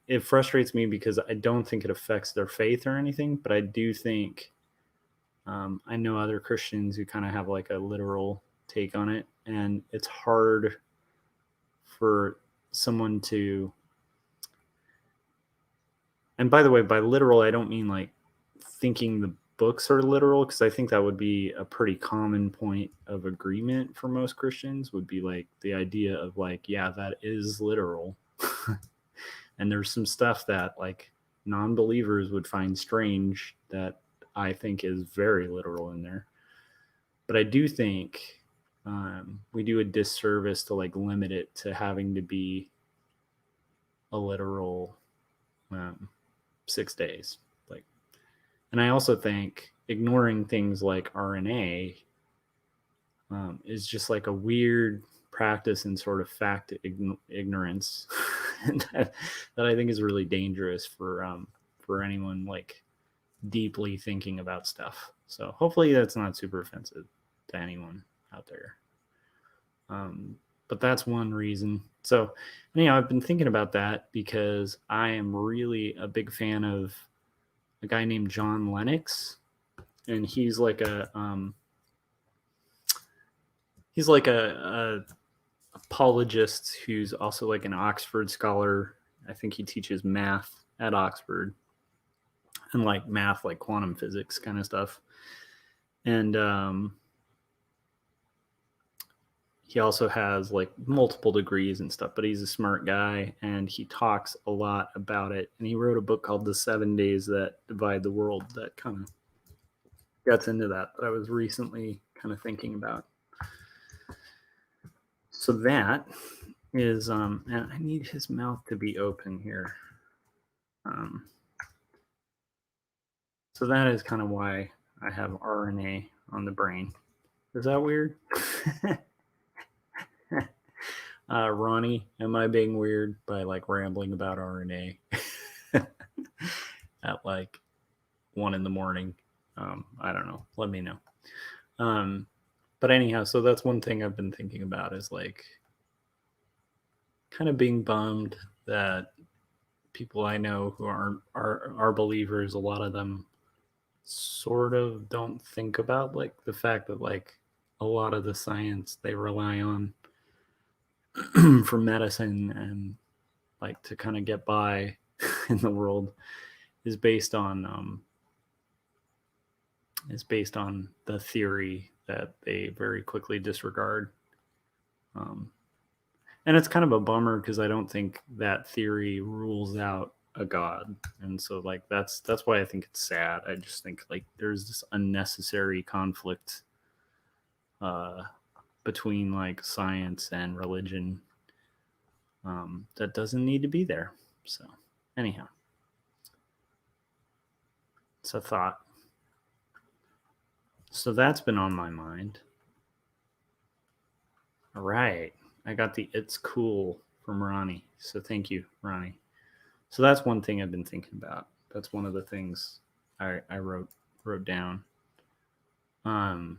it frustrates me because I don't think it affects their faith or anything, but I do think I know other Christians who kind of have like a literal take on it, and it's hard for someone to, and by the way, by literal, I don't mean like thinking the books are literal, because I think that would be a pretty common point of agreement for most Christians, would be like the idea of like, yeah, that is literal. And there's some stuff that like non-believers would find strange that I think is very literal in there. But I do think we do a disservice to like limit it to having to be a literal 6 days. Like, and I also think ignoring things like RNA is just like a weird practice in sort of fact ignorance that I think is really dangerous for anyone like deeply thinking about stuff. So hopefully that's not super offensive to anyone out there. But that's one reason. So anyhow, I've been thinking about that because I am really a big fan of a guy named John Lennox, and he's like a apologist who's also like an Oxford scholar. I think he teaches math at Oxford, and like math, like quantum physics kind of stuff. And he also has like multiple degrees and stuff, but he's a smart guy, and he talks a lot about it. And he wrote a book called The 7 Days That Divide the World that kind of gets into that I was recently kind of thinking about. So that is, and I need his mouth to be open here. So that is kind of why I have RNA on the brain. Is that weird? Ronnie, am I being weird by like rambling about RNA at like 1 a.m? I don't know. Let me know. But anyhow, so that's one thing I've been thinking about, is like kind of being bummed that people I know who are believers, a lot of them sort of don't think about like the fact that like a lot of the science they rely on for medicine and like to kind of get by in the world is based on the theory that they very quickly disregard. And it's kind of a bummer because I don't think that theory rules out a god, and so like that's why I think it's sad. I just think like there's this unnecessary conflict between like science and religion that doesn't need to be there. So anyhow, it's a thought. So that's been on my mind. All right, I got the "it's cool" from Ronnie, so thank you, Ronnie. So that's one thing I've been thinking about. That's one of the things I wrote down. I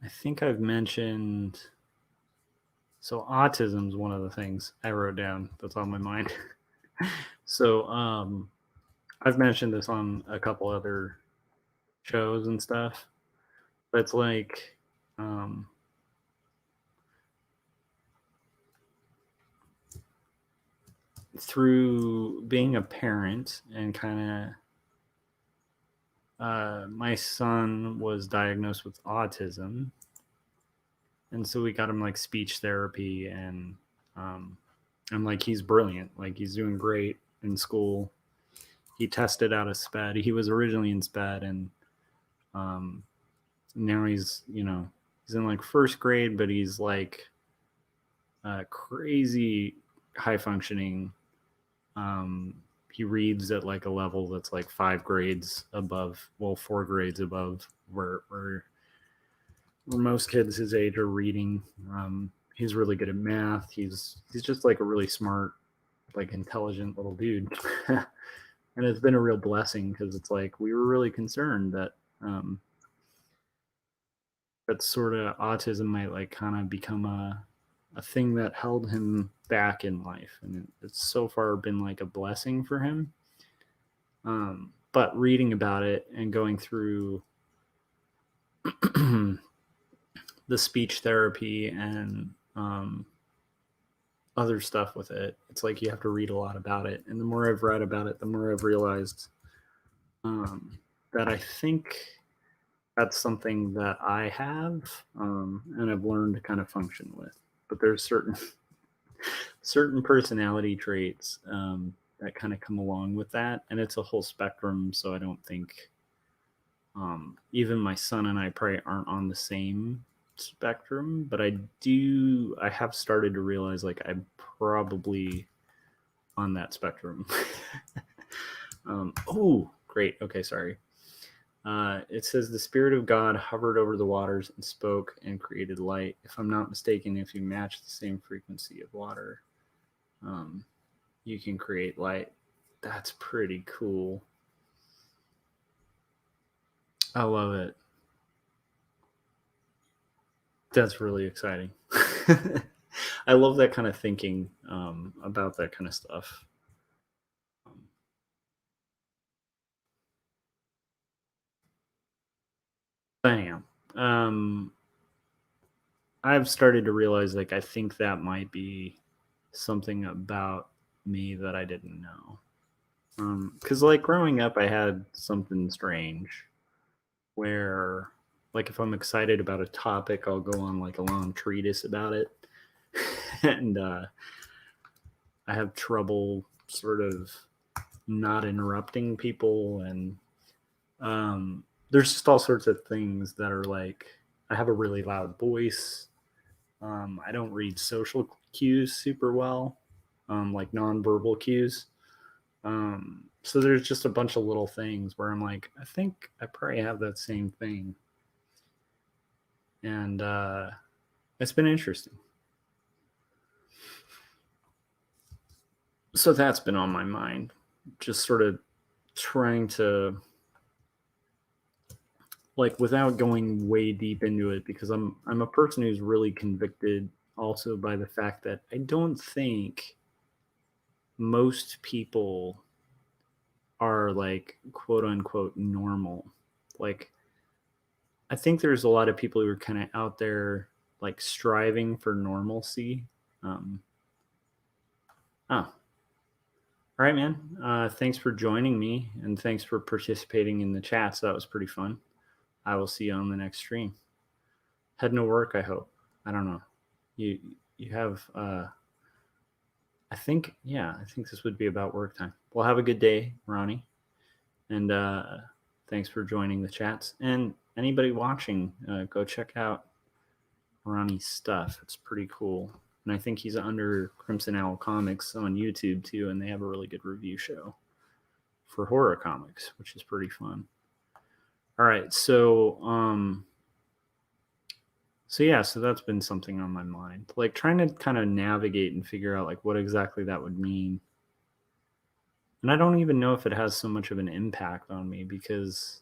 think I've mentioned, so autism is one of the things I wrote down that's on my mind. So I've mentioned this on a couple other shows and stuff, but it's like through being a parent and kind of my son was diagnosed with autism, and so we got him like speech therapy, and like he's brilliant, like he's doing great in school, he tested out of SPED. He was originally in SPED, and now he's he's in like first grade, but he's like crazy high functioning. He reads at like a level that's like 4 grades above where most kids his age are reading. He's really good at math. He's just like a really smart, like intelligent little dude. And it's been a real blessing because it's like we were really concerned that that sort of autism might like kind of become a thing that held him back in life, and it's so far been like a blessing for him. But reading about it and going through the speech therapy and other stuff with it, it's like you have to read a lot about it. And the more I've read about it, the more I've realized that I think that's something that I have, and I've learned to kind of function with. But there's certain personality traits that kind of come along with that, and it's a whole spectrum. So I don't think even my son and I probably aren't on the same spectrum, but I have started to realize like I'm probably on that spectrum. Oh, great. Okay, sorry. It says the Spirit of God hovered over the waters and spoke and created light. If I'm not mistaken, if you match the same frequency of water, you can create light. That's pretty cool. I love it. That's really exciting. I love that kind of thinking about that kind of stuff. I am. I've started to realize like I think that might be something about me that I didn't know. Because like growing up, I had something strange where, like, if I'm excited about a topic, I'll go on like a long treatise about it, and I have trouble sort of not interrupting people, and there's just all sorts of things that are like I have a really loud voice. I don't read social cues super well, like nonverbal cues. So there's just a bunch of little things where I'm like, I think I probably have that same thing. And it's been interesting. So that's been on my mind, just sort of trying to, like, without going way deep into it, because I'm a person who's really convicted also by the fact that I don't think most people are like quote unquote normal. Like, I think there's a lot of people who are kind of out there like striving for normalcy. Um, oh, all right, man. Thanks for joining me, and thanks for participating in the chat. So that was pretty fun. I will see you on the next stream. Heading to work, I hope. I don't know. You have I think this would be about work time. Well, have a good day, Ronnie. And thanks for joining the chats. And anybody watching, go check out Ronnie's stuff. It's pretty cool. And I think he's under Crimson Owl Comics on YouTube too, and they have a really good review show for horror comics, which is pretty fun. All right, so so that's been something on my mind, like trying to kind of navigate and figure out like what exactly that would mean. And I don't even know if it has so much of an impact on me, because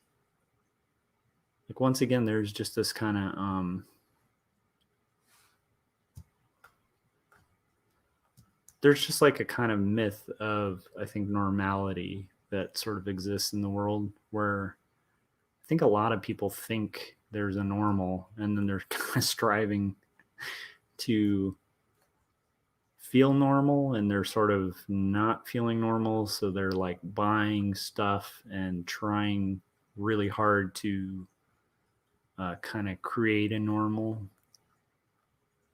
like once again there's just this kind of there's just like a kind of myth of, I think, normality that sort of exists in the world, where I think a lot of people think there's a normal, and then they're kind of striving to feel normal, and they're sort of not feeling normal. So they're like buying stuff and trying really hard to kind of create a normal,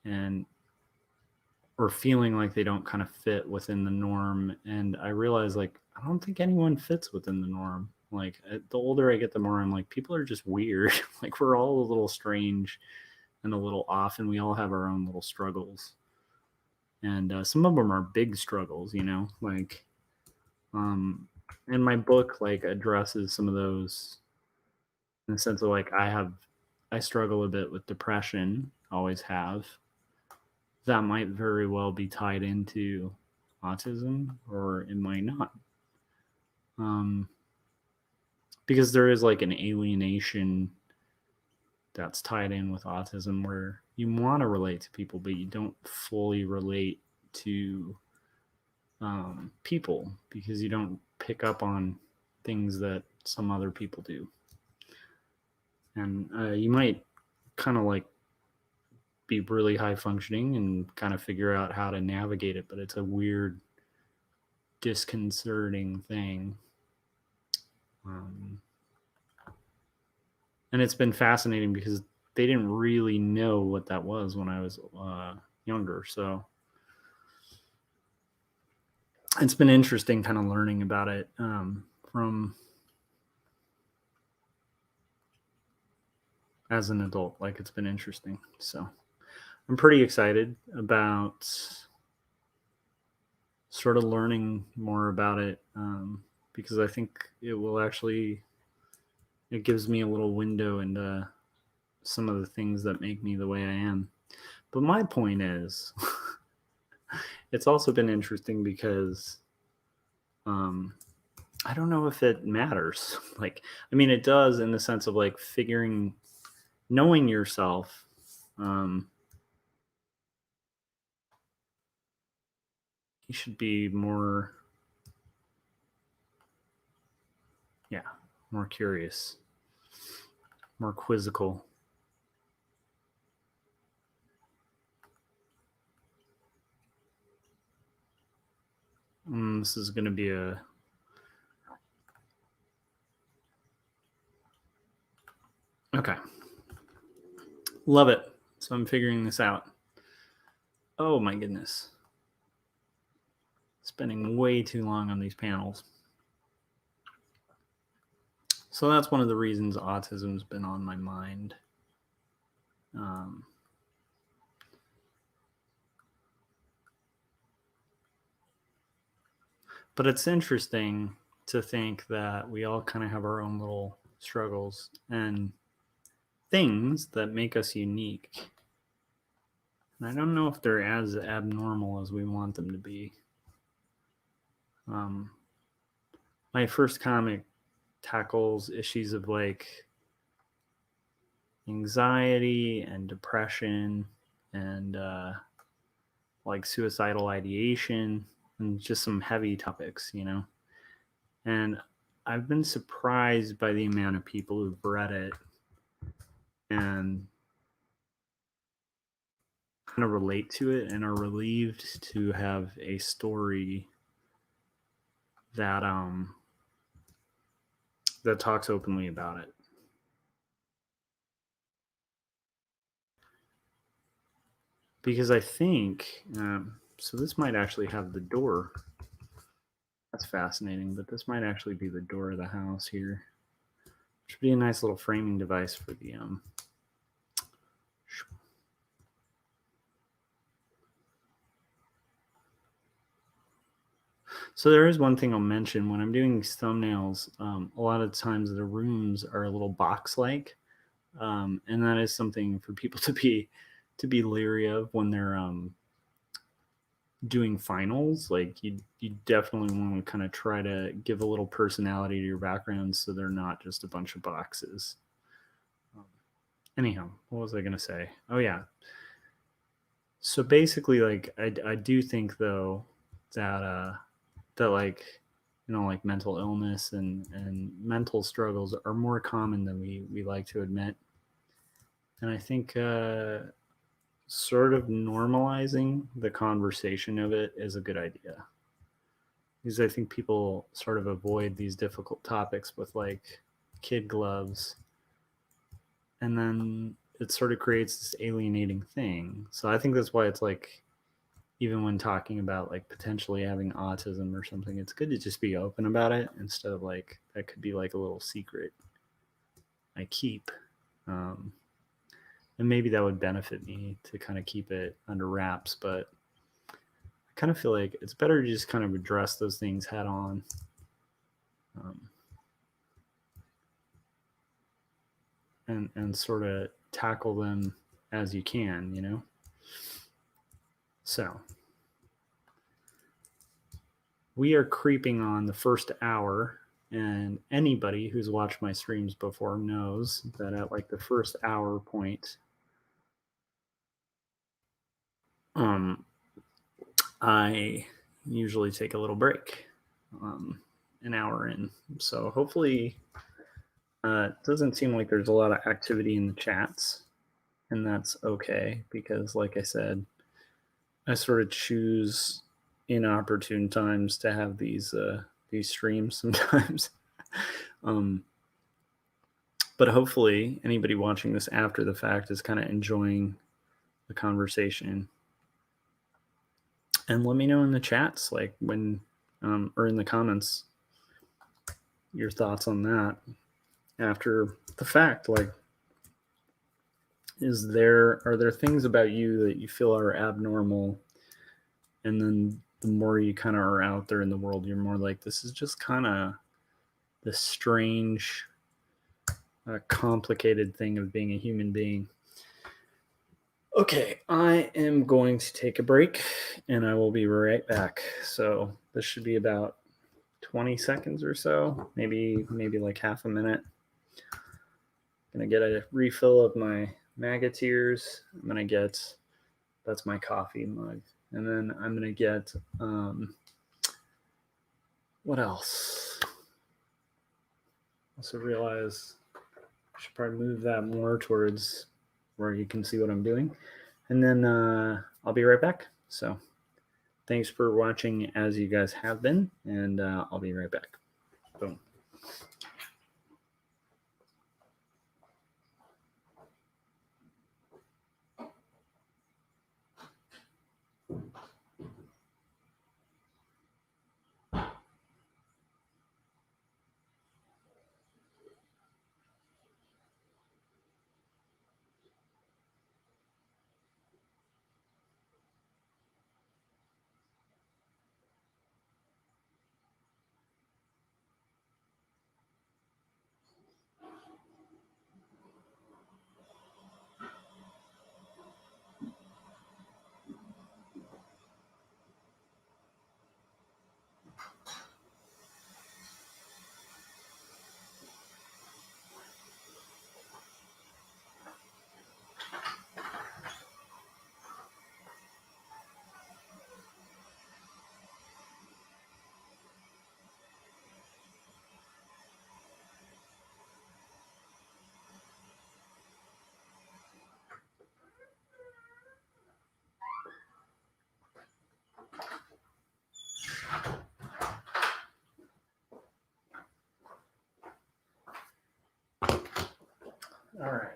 and or feeling like they don't kind of fit within the norm. And I realize like I don't think anyone fits within the norm. Like the older I get, the more I'm like, people are just weird. Like we're all a little strange and a little off, and we all have our own little struggles. And some of them are big struggles, you know. Like, and my book like addresses some of those in the sense of like I struggle a bit with depression, always have. That might very well be tied into autism, or it might not. Um, because there is like an alienation that's tied in with autism where you want to relate to people, but you don't fully relate to people because you don't pick up on things that some other people do. And you might kind of like be really high functioning and kind of figure out how to navigate it, but it's a weird, disconcerting thing. And it's been fascinating because they didn't really know what that was when I was younger. So it's been interesting kind of learning about it from as an adult. Like it's been interesting. So I'm pretty excited about sort of learning more about it because I think it will actually, it gives me a little window into some of the things that make me the way I am. But my point is, it's also been interesting because I don't know if it matters. Like, I mean, it does in the sense of like knowing yourself. You should be more, more curious, more quizzical. This is going to be a okay. Love it. So I'm figuring this out. Oh my goodness. Spending way too long on these panels. So that's one of the reasons autism's been on my mind. But it's interesting to think that we all kind of have our own little struggles and things that make us unique. And I don't know if they're as abnormal as we want them to be. My first comic tackles issues of like anxiety and depression and like suicidal ideation and just some heavy topics, you know. And I've been surprised by the amount of people who've read it and kind of relate to it and are relieved to have a story that that talks openly about it. Because I think so this might actually have the door. That's fascinating, but this might actually be the door of the house here. Which would be a nice little framing device for the So there is one thing I'll mention when I'm doing these thumbnails. A lot of times the rooms are a little box-like, and that is something for people to be leery of when they're doing finals. Like you definitely want to kind of try to give a little personality to your backgrounds so they're not just a bunch of boxes. Anyhow, what was I gonna say? Oh yeah. So basically, like I do think though that that like like mental illness and mental struggles are more common than we like to admit. And I think sort of normalizing the conversation of it is a good idea. Because I think people sort of avoid these difficult topics with like kid gloves. And then it sort of creates this alienating thing. So I think that's why it's like even when talking about like potentially having autism or something, it's good to just be open about it instead of like that could be like a little secret I keep. Um, and maybe that would benefit me to kind of keep it under wraps, but I kind of feel like it's better to just kind of address those things head on. Um, and sort of tackle them as you can, you know? So we are creeping on the first hour, and anybody who's watched my streams before knows that at like the first hour point, um, I usually take a little break, an hour in. So hopefully, it doesn't seem like there's a lot of activity in the chats, and that's okay because, like I said, I sort of choose inopportune times to have these streams sometimes. um, but hopefully, anybody watching this after the fact is kind of enjoying the conversation. And let me know in the chats, like when, or in the comments, your thoughts on that after the fact. Like, are there things about you that you feel are abnormal, and then the more you kind of are out there in the world, you're more like, this is just kind of this strange, complicated thing of being a human being. Okay, I am going to take a break and I will be right back. So this should be about 20 seconds or so, maybe like half a minute. I'm gonna get a refill of my Magateers. I'm gonna get, that's my coffee mug, and then I'm gonna get what else? Also realize I should probably move that more towards where you can see what I'm doing, and then I'll be right back. So thanks for watching as you guys have been, and I'll be right back. Boom. All right.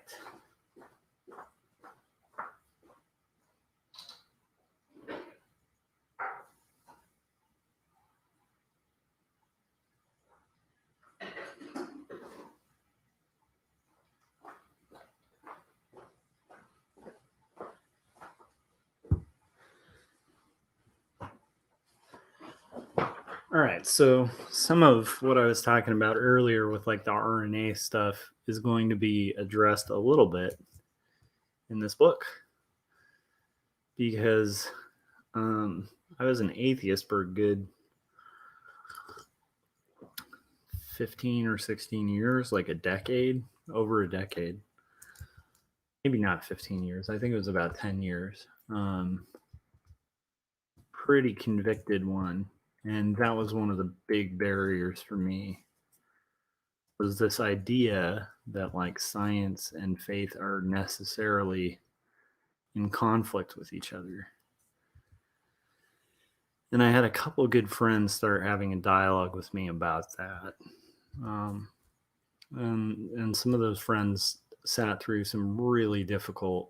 All right, so some of what I was talking about earlier with like the RNA stuff is going to be addressed a little bit in this book because I was an atheist for a good 15 or 16 years, like a decade, over a decade. Maybe not 15 years. I think it was about 10 years. Pretty convicted one. And that was one of the big barriers for me, was this idea that like science and faith are necessarily in conflict with each other. And I had a couple good friends start having a dialogue with me about that. And some of those friends sat through some really difficult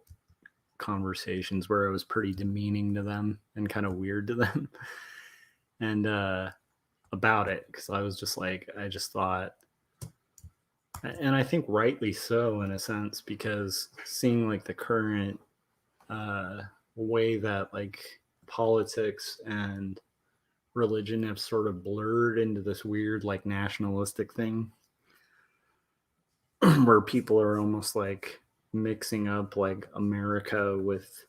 conversations where I was pretty demeaning to them and kind of weird to them. And about it, because I was just like, I just thought, and I think rightly so in a sense, because seeing like the current way that like politics and religion have sort of blurred into this weird like nationalistic thing where people are almost like mixing up like America with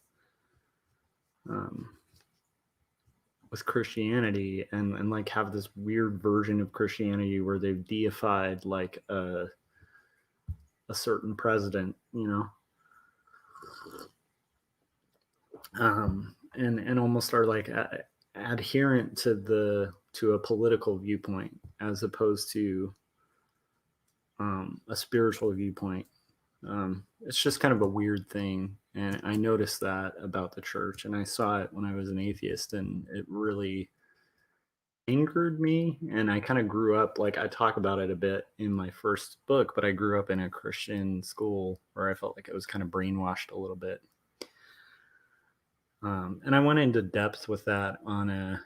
Christianity, and like have this weird version of Christianity where they've deified like a certain president, you know, and almost are like adherent to a political viewpoint as opposed to a spiritual viewpoint. It's just kind of a weird thing, and I noticed that about the church, and I saw it when I was an atheist, and it really angered me. And I kind of grew up, like I talk about it a bit in my first book, but I grew up in a Christian school where I felt like I was kind of brainwashed a little bit. And I went into depth with that on a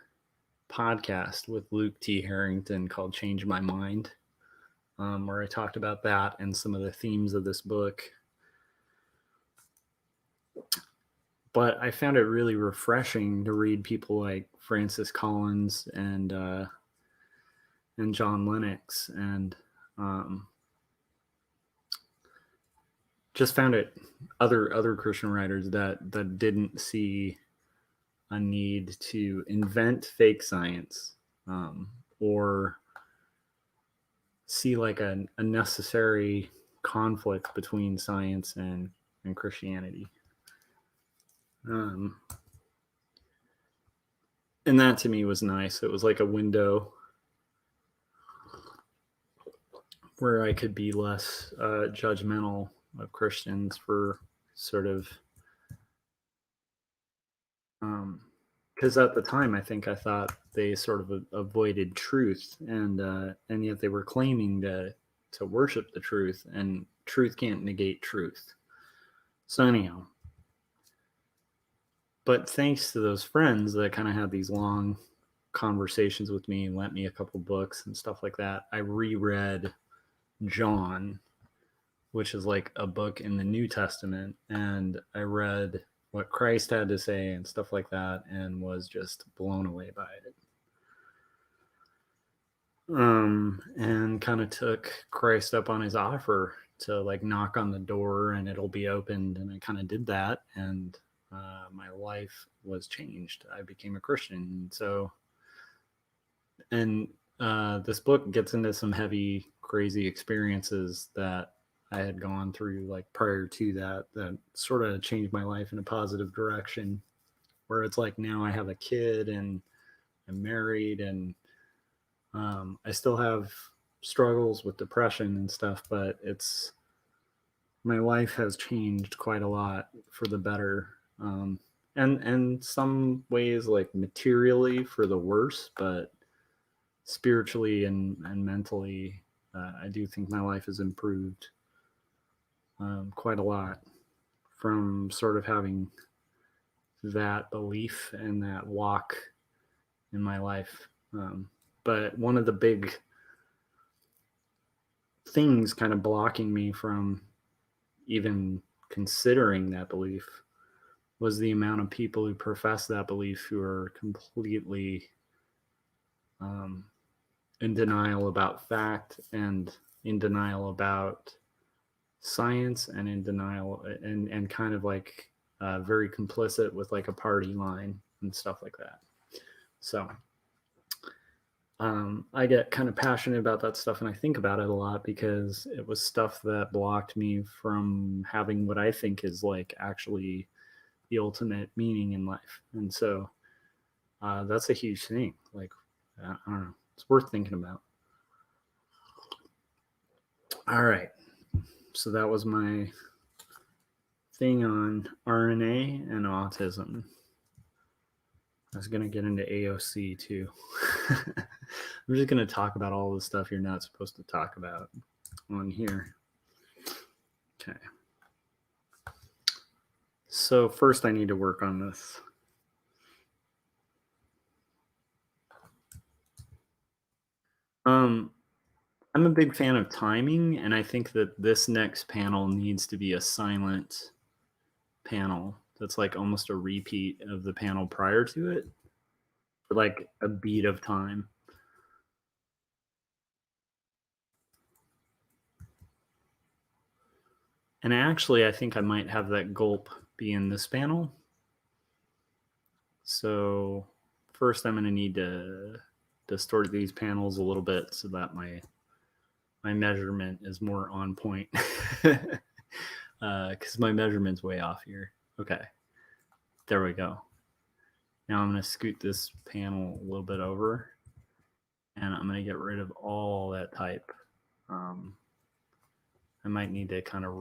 podcast with Luke T. Harrington called Change My Mind, where I talked about that and some of the themes of this book. But I found it really refreshing to read people like Francis Collins and John Lennox, and just found it other Christian writers that didn't see a need to invent fake science, or see like a necessary conflict between science and Christianity. And that to me was nice. It was like a window where I could be less judgmental of Christians for sort of, because at the time I think I thought they sort of avoided truth, and yet they were claiming to worship the truth, and truth can't negate truth. So anyhow, but thanks to those friends that kind of had these long conversations with me and lent me a couple books and stuff like that, I reread John, which is like a book in the New Testament, and I read what Christ had to say and stuff like that, and was just blown away by it. And kind of took Christ up on his offer to like knock on the door and it'll be opened, and I kind of did that, and my life was changed. I became a Christian. So, and this book gets into some heavy, crazy experiences that I had gone through like prior to that sort of changed my life in a positive direction, where it's like now I have a kid and I'm married, and I still have struggles with depression and stuff, but my life has changed quite a lot for the better. And some ways like materially for the worse, but spiritually and mentally, I do think my life has improved quite a lot from sort of having that belief and that walk in my life. But one of the big things kind of blocking me from even considering that belief was the amount of people who profess that belief who are completely in denial about fact, and in denial about science, and in denial and kind of like very complicit with like a party line and stuff like that. So I get kind of passionate about that stuff, and I think about it a lot because it was stuff that blocked me from having what I think is like actually the ultimate meaning in life. And so that's a huge thing. Like, I don't know, it's worth thinking about. All right. So that was my thing on RNA and autism. I was going to get into AOC too. I'm just going to talk about all the stuff you're not supposed to talk about on here. Okay. So first I need to work on this. I'm a big fan of timing, and I think that this next panel needs to be a silent panel that's like almost a repeat of the panel prior to it, for like a beat of time. And actually, I think I might have that gulp be in this panel. So first I'm going to need to distort these panels a little bit so that my measurement is more on point. Because my measurement's way off here. Okay, there we go. Now I'm going to scoot this panel a little bit over, and I'm going to get rid of all that type. I might need to kind of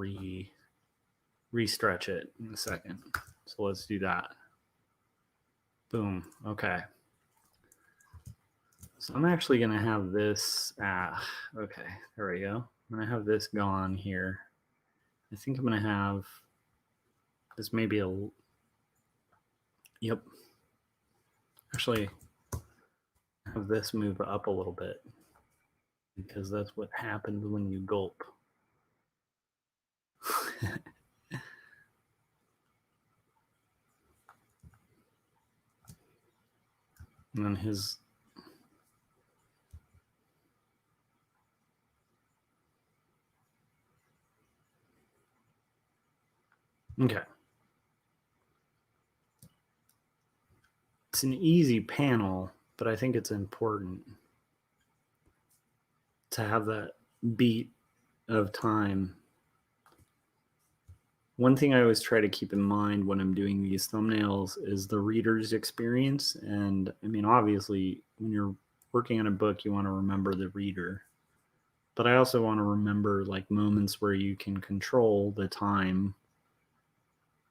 re-stretch it in a second. So let's do that. Boom. Okay. So I'm actually going to have this. Okay, there we go. I'm going to have this gone here. I think I'm going to have this maybe a. Yep. Actually, have this move up a little bit because that's what happens when you gulp. And then his. Okay. It's an easy panel, but I think it's important to have that beat of time. One thing I always try to keep in mind when I'm doing these thumbnails is the reader's experience. And I mean, obviously, when you're working on a book, you want to remember the reader. But I also want to remember like moments where you can control the time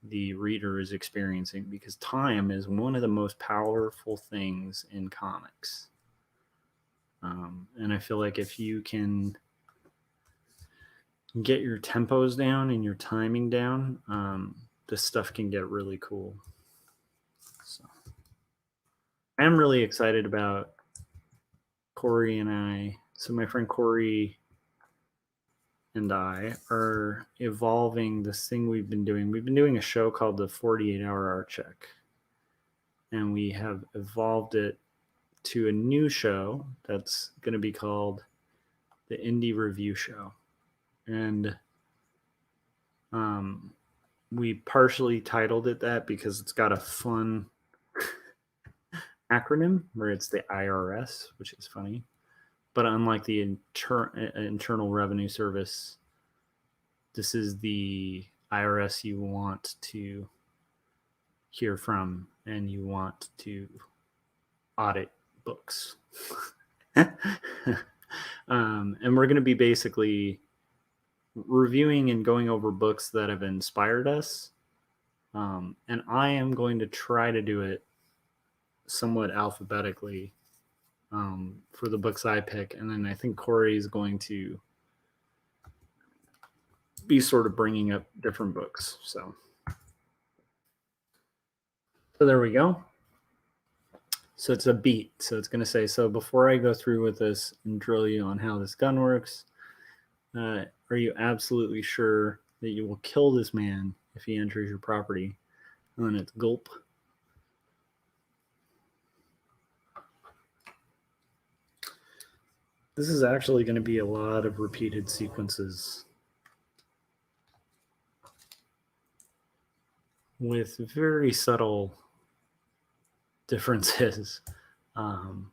the reader is experiencing, because time is one of the most powerful things in comics. And I feel like if you can get your tempos down and your timing down, this stuff can get really cool. So I'm really excited about Corey and I. So my friend Corey and I are evolving this thing we've been doing. We've been doing a show called the 48-Hour Art Check, and we have evolved it to a new show that's going to be called the Indie Review Show. And we partially titled it that because it's got a fun acronym where it's the IRS, which is funny. But unlike the Internal Revenue Service, this is the IRS you want to hear from, and you want to audit books. And we're going to be basically reviewing and going over books that have inspired us. And I am going to try to do it somewhat alphabetically for the books I pick. And then I think Corey is going to be sort of bringing up different books. So there we go. So it's a beat. So it's going to say, so before I go through with this and drill you on how this gun works, are you absolutely sure that you will kill this man if he enters your property? And then it's gulp. This is actually going to be a lot of repeated sequences with very subtle differences. And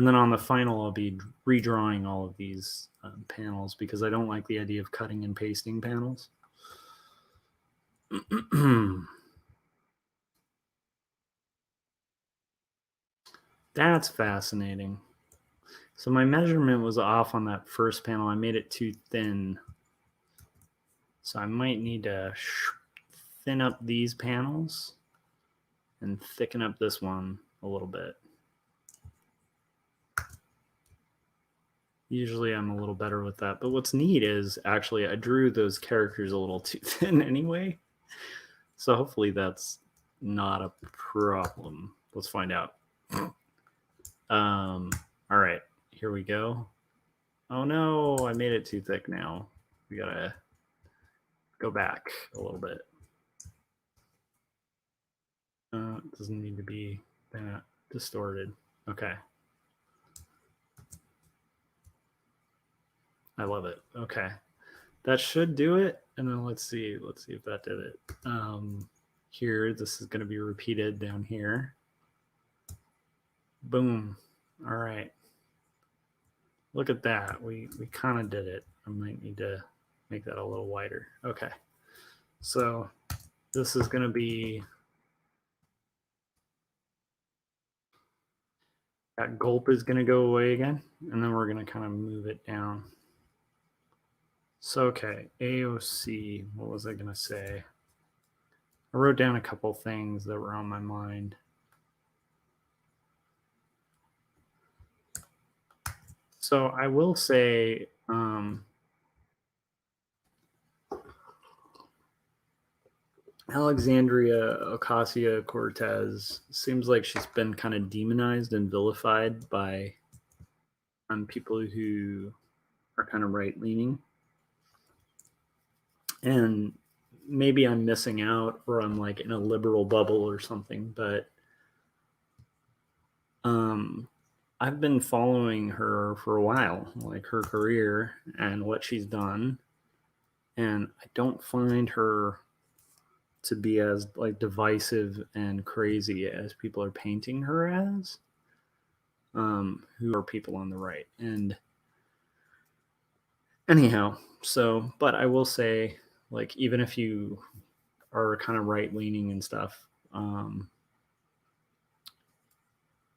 then on the final, I'll be redrawing all of these panels because I don't like the idea of cutting and pasting panels. That's fascinating. So my measurement was off on that first panel. I made it too thin. So I might need to thin up these panels and thicken up this one a little bit. Usually I'm a little better with that. But what's neat is actually I drew those characters a little too thin anyway. So hopefully that's not a problem. Let's find out. All right, here we go. Oh no, I made it too thick now. We gotta go back a little bit. It doesn't need to be that distorted. Okay. I love it. Okay. That should do it. And then let's see if that did it. Here, this is going to be repeated down here. Boom. All right. Look at that. We kind of did it. I might need to make that a little wider. Okay. So this is going to be, that gulp is going to go away again. And then we're going to kind of move it down. So, okay, AOC, what was I going to say? I wrote down a couple things that were on my mind. So I will say, Alexandria Ocasio-Cortez seems like she's been kind of demonized and vilified by people who are kind of right-leaning. And maybe I'm missing out, or I'm like in a liberal bubble or something, but I've been following her for a while, like her career and what she's done, and I don't find her to be as like divisive and crazy as people are painting her as, who are people on the right. And anyhow, so, but I will say, like, even if you are kind of right leaning and stuff,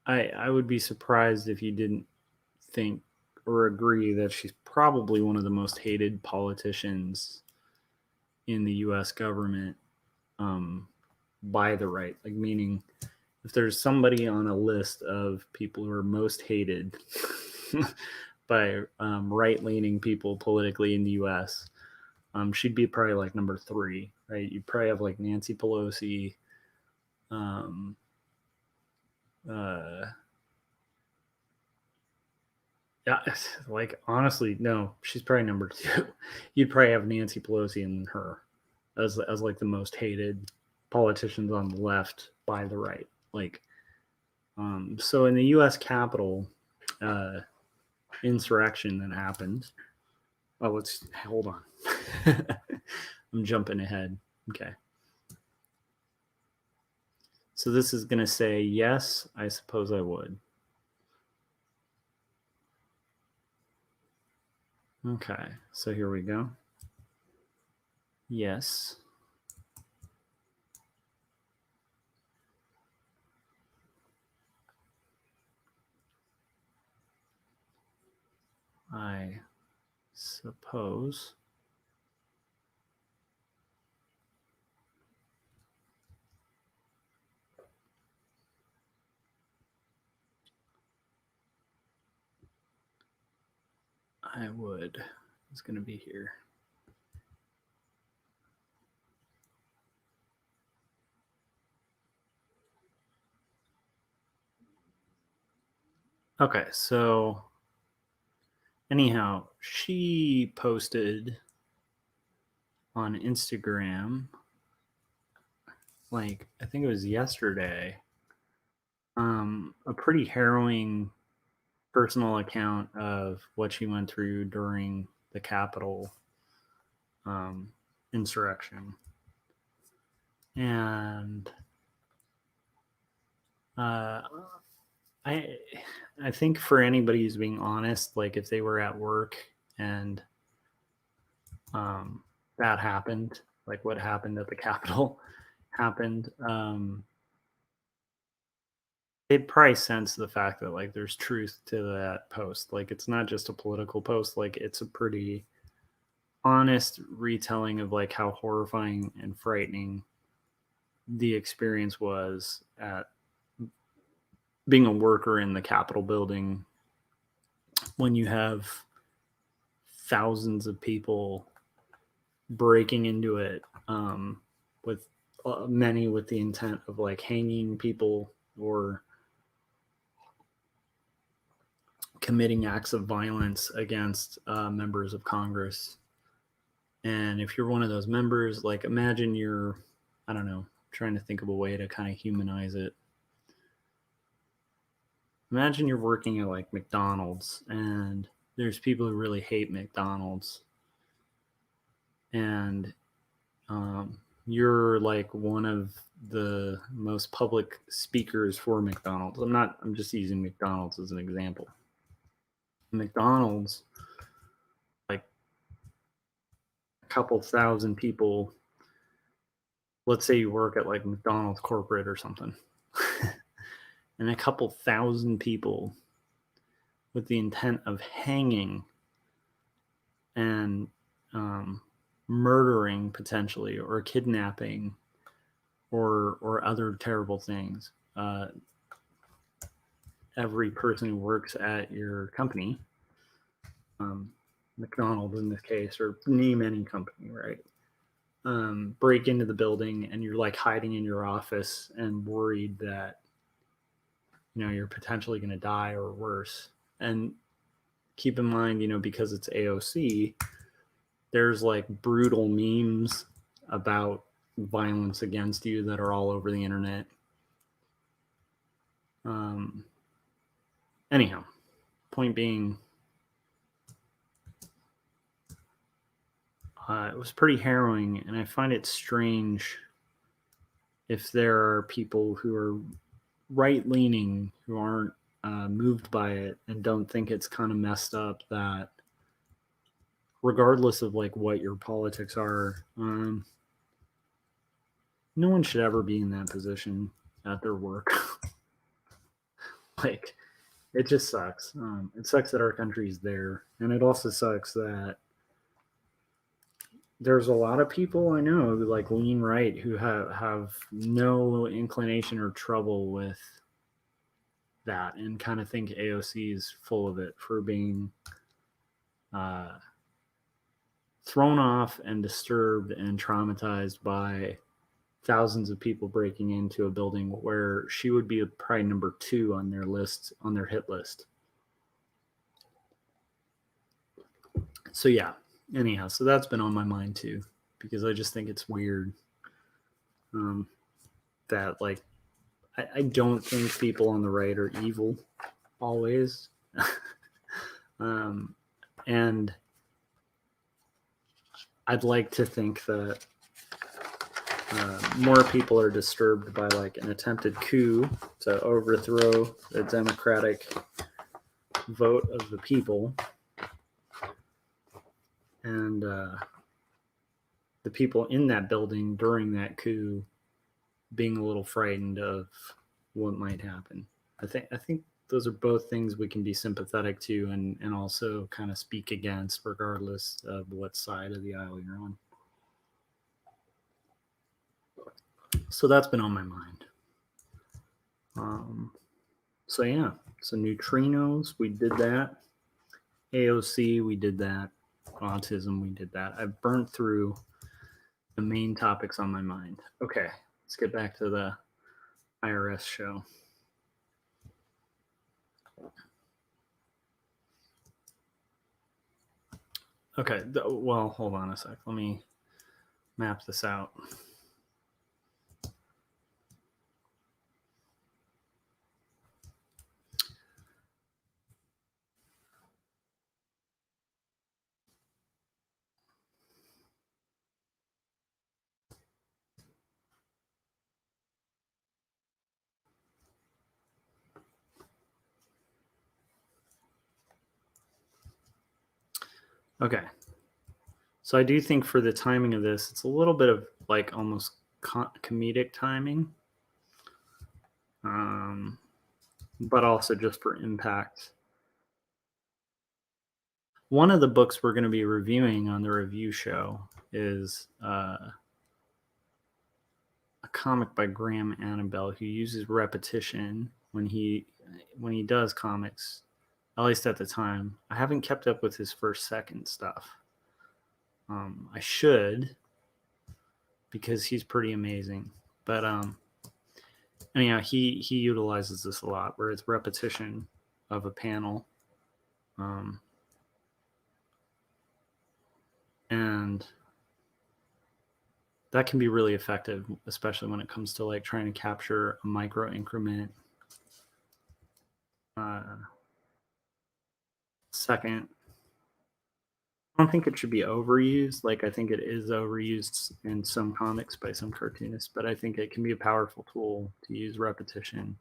I would be surprised if you didn't think or agree that she's probably one of the most hated politicians in the U.S. government, by the right. Like, meaning, if there's somebody on a list of people who are most hated by right-leaning people politically in the U.S., she'd be probably like number 3, right? You'd probably have like Nancy Pelosi, yeah, like, honestly, no, she's probably number 2. You'd probably have Nancy Pelosi and her as like the most hated politicians on the left by the right. Like, so in the U.S. Capitol insurrection that happened. Oh, let's hold on. I'm jumping ahead. Okay. So this is going to say, yes, I suppose I would. Okay, so here we go. Yes. I suppose I would. It's going to be here. Okay, so anyhow, she posted on Instagram, like, I think it was yesterday, a pretty harrowing personal account of what she went through during the Capitol insurrection. And I think for anybody who's being honest, like, if they were at work and that happened, like what happened at the Capitol happened, they'd probably sense the fact that, like, there's truth to that post. Like, it's not just a political post, like, it's a pretty honest retelling of like how horrifying and frightening the experience was at being a worker in the Capitol building when you have thousands of people breaking into it with many with the intent of like hanging people or committing acts of violence against members of Congress. And if you're one of those members, like imagine you're, I don't know, trying to think of a way to kind of humanize it. Imagine you're working at like McDonald's and there's people who really hate McDonald's. And you're like one of the most public speakers for McDonald's. I'm just using McDonald's as an example. McDonald's, like a couple thousand people, let's say you work at like McDonald's corporate or something, and a couple thousand people with the intent of hanging and murdering potentially or kidnapping or other terrible things. Every person who works at your company, McDonald's in this case, or name any company, right? Break into the building and you're like hiding in your office and worried that you're potentially going to die or worse. And keep in mind, because it's AOC, there's like brutal memes about violence against you that are all over the internet. Anyhow, point being, it was pretty harrowing, and I find it strange if there are people who are right-leaning who aren't moved by it and don't think it's kind of messed up that regardless of like what your politics are, no one should ever be in that position at their work. Like, it just sucks. It sucks that our country's there, and it also sucks that there's a lot of people I know who like lean right who have no inclination or trouble with that and kind of think AOC is full of it for being thrown off and disturbed and traumatized by thousands of people breaking into a building where she would be probably number 2 on their list, on their hit list. So yeah, anyhow, so that's been on my mind too, because I just think it's weird that like I don't think people on the right are evil always. And I'd like to think that more people are disturbed by like an attempted coup to overthrow the democratic vote of the people, and the people in that building during that coup being a little frightened of what might happen. I think those are both things we can be sympathetic to and also kind of speak against, regardless of what side of the aisle you're on. So that's been on my mind. So yeah, so neutrinos, we did that. AOC, we did that. Autism, we did that. I've burnt through the main topics on my mind. Okay, let's get back to the IRS show. Okay, well, hold on a sec. Let me map this out. Okay. So I do think for the timing of this, it's a little bit of like almost comedic timing, but also just for impact. One of the books we're going to be reviewing on the review show is a comic by Graham Annabelle, who uses repetition when he does comics, at least at the time. I haven't kept up with his first second stuff. I should, because he's pretty amazing. But anyhow, he utilizes this a lot, where it's repetition of a panel, and that can be really effective, especially when it comes to like trying to capture a micro increment second. I don't think it should be overused. Like, I think it is overused in some comics by some cartoonists, but I think it can be a powerful tool to use repetition.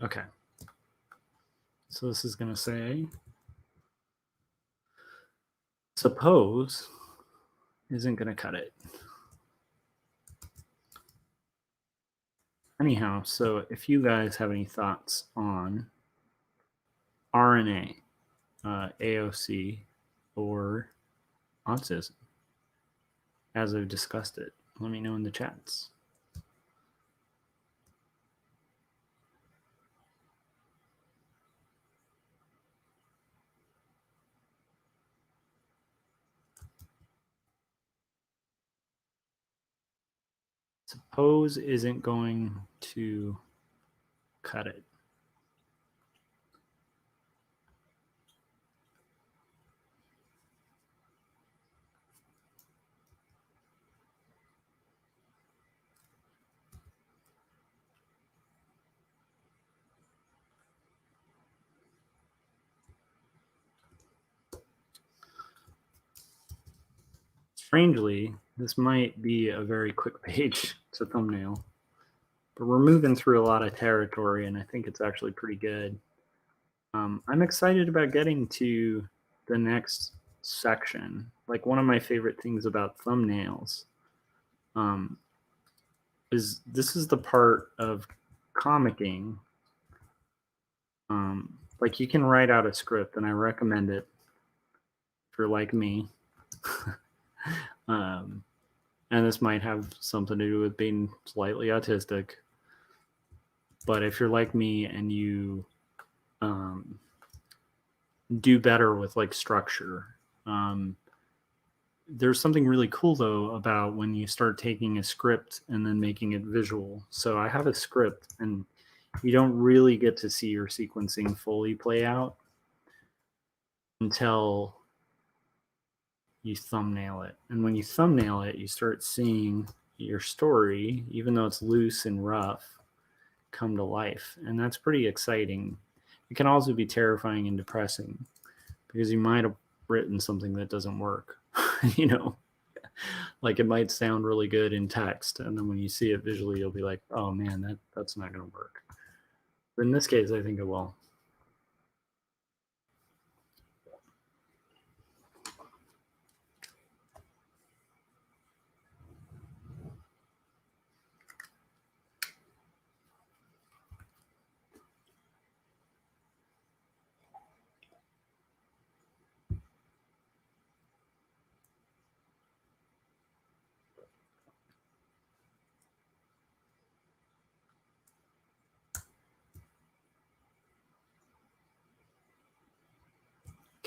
Okay. So this is going to say, suppose isn't going to cut it. Anyhow, so if you guys have any thoughts on RNA, AOC, or autism, as I've discussed it, let me know in the chats. Suppose isn't going to cut it. Strangely, this might be a very quick page to thumbnail, but we're moving through a lot of territory, and I think it's actually pretty good. I'm excited about getting to the next section. Like, one of my favorite things about thumbnails is this is the part of comicking. Like, you can write out a script, and I recommend it if you're like me. And this might have something to do with being slightly autistic. But if you're like me and you do better with like structure, there's something really cool though about when you start taking a script and then making it visual. So I have a script, and you don't really get to see your sequencing fully play out until you thumbnail it. And when you thumbnail it, you start seeing your story, even though it's loose and rough, come to life. And that's pretty exciting. It can also be terrifying and depressing, because you might have written something that doesn't work. You know, like, it might sound really good in text, and then when you see it visually, you'll be like, oh man, that's not going to work. But in this case, I think it will.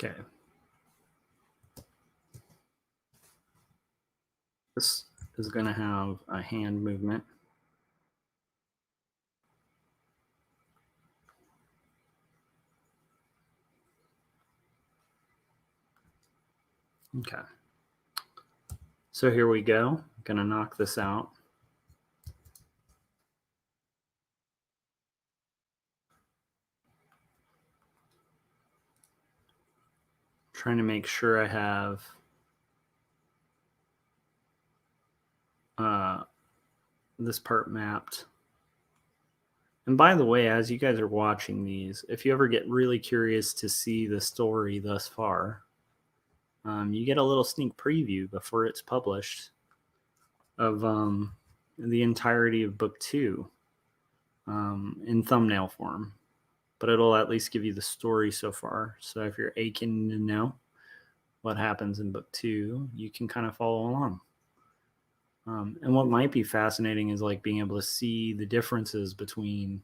Okay. This is going to have a hand movement. Okay. So here we go. I'm going to knock this out. Trying to make sure I have this part mapped. And by the way, as you guys are watching these, if you ever get really curious to see the story thus far, you get a little sneak preview before it's published of the entirety of book 2 in thumbnail form. But it'll at least give you the story so far. So if you're aching to know what happens in book 2, you can kind of follow along. And what might be fascinating is like being able to see the differences between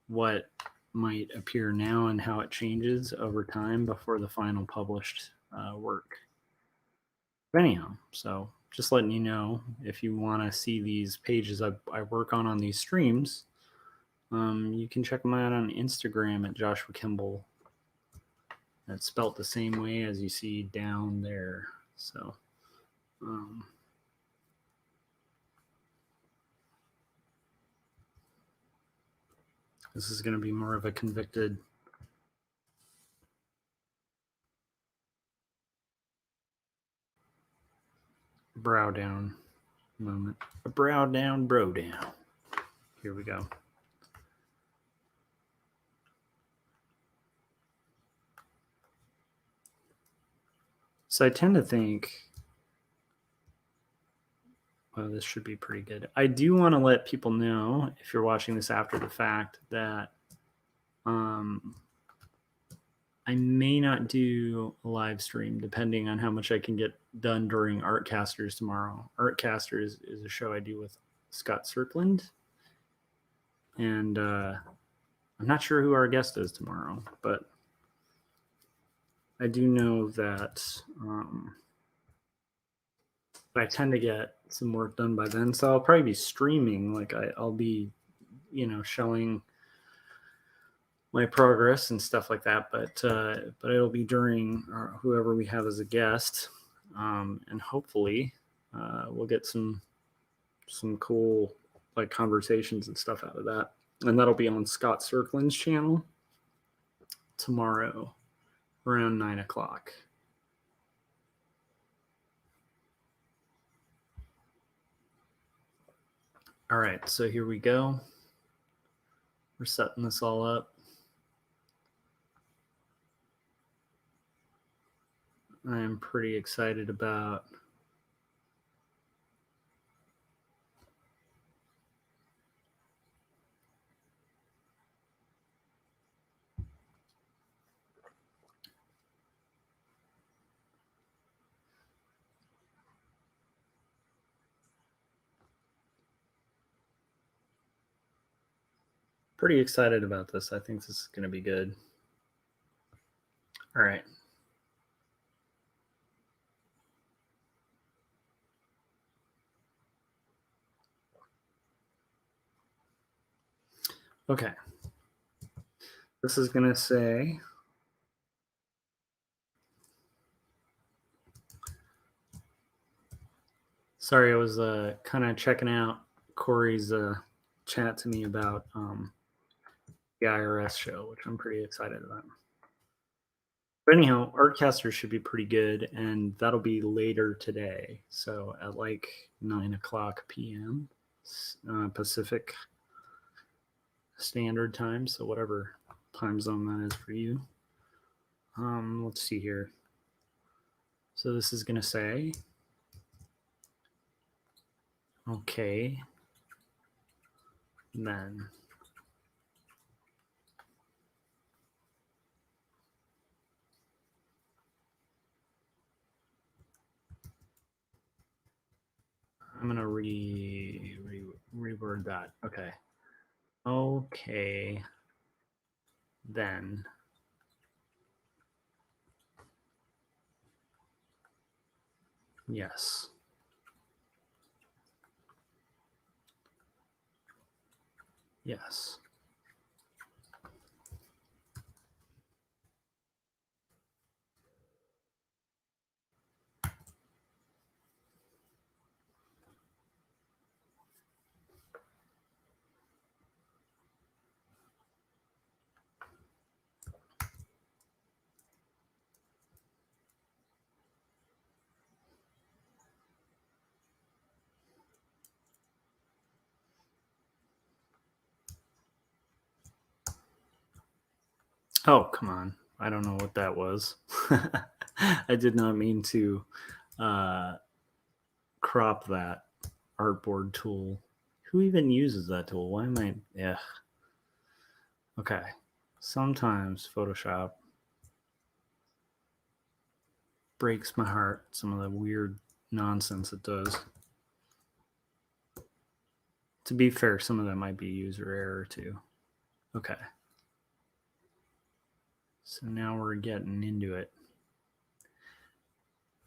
what might appear now and how it changes over time before the final published work. But anyhow, so just letting you know, if you want to see these pages I work on these streams, you can check them out on Instagram at Joshua Kemble. That's spelt the same way as you see down there. So this is going to be more of a convicted brow down moment. A brow down, bro down. Here we go. So I tend to think, well, this should be pretty good. I do want to let people know, if you're watching this after the fact, that I may not do a live stream depending on how much I can get done during Artcasters tomorrow. Artcasters is a show I do with Scott Cirkland. And I'm not sure who our guest is tomorrow, but I do know that I tend to get some work done by then. So I'll probably be streaming. Like I'll be, showing my progress and stuff like that, but it'll be during whoever we have as a guest, and hopefully we'll get some cool like conversations and stuff out of that, and that'll be on Scott Cirkland's channel tomorrow around 9 o'clock. All right, so here we go. We're setting this all up. I'm pretty excited about this. I think this is going to be good. All right. Okay. This is going to say, sorry, I was kind of checking out Corey's chat to me about the IRS show, which I'm pretty excited about. But anyhow, Artcaster should be pretty good, and that'll be later today. So at like 9 o'clock p.m. Pacific Standard Time. So whatever time zone that is for you. Let's see here. So this is going to say, okay, then. I'm going to reword that. Okay. Okay, then. Yes. Yes. Oh, come on. I don't know what that was. I did not mean to crop that artboard tool. Who even uses that tool? Why am I? Yeah. Okay. Sometimes Photoshop breaks my heart, some of the weird nonsense it does. To be fair, some of that might be user error too. Okay. So now we're getting into it.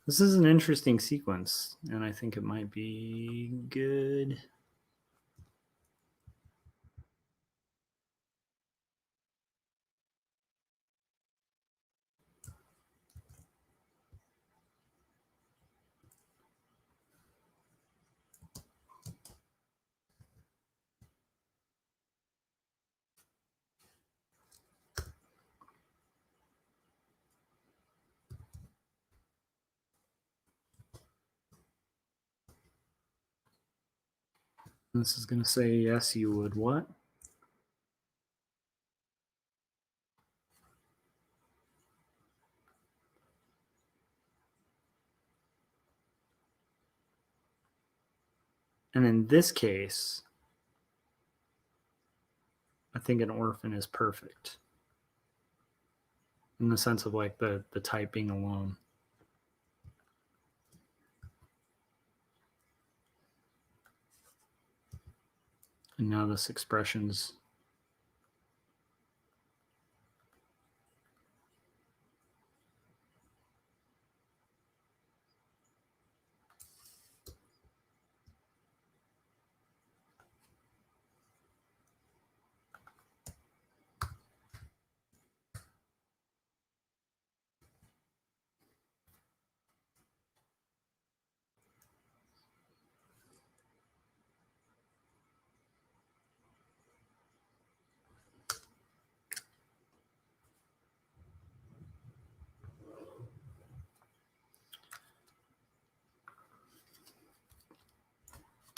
This is an interesting sequence, and I think it might be good. This is going to say, yes, you would what? And in this case, I think an orphan is perfect in the sense of like the type being alone. And now this expression's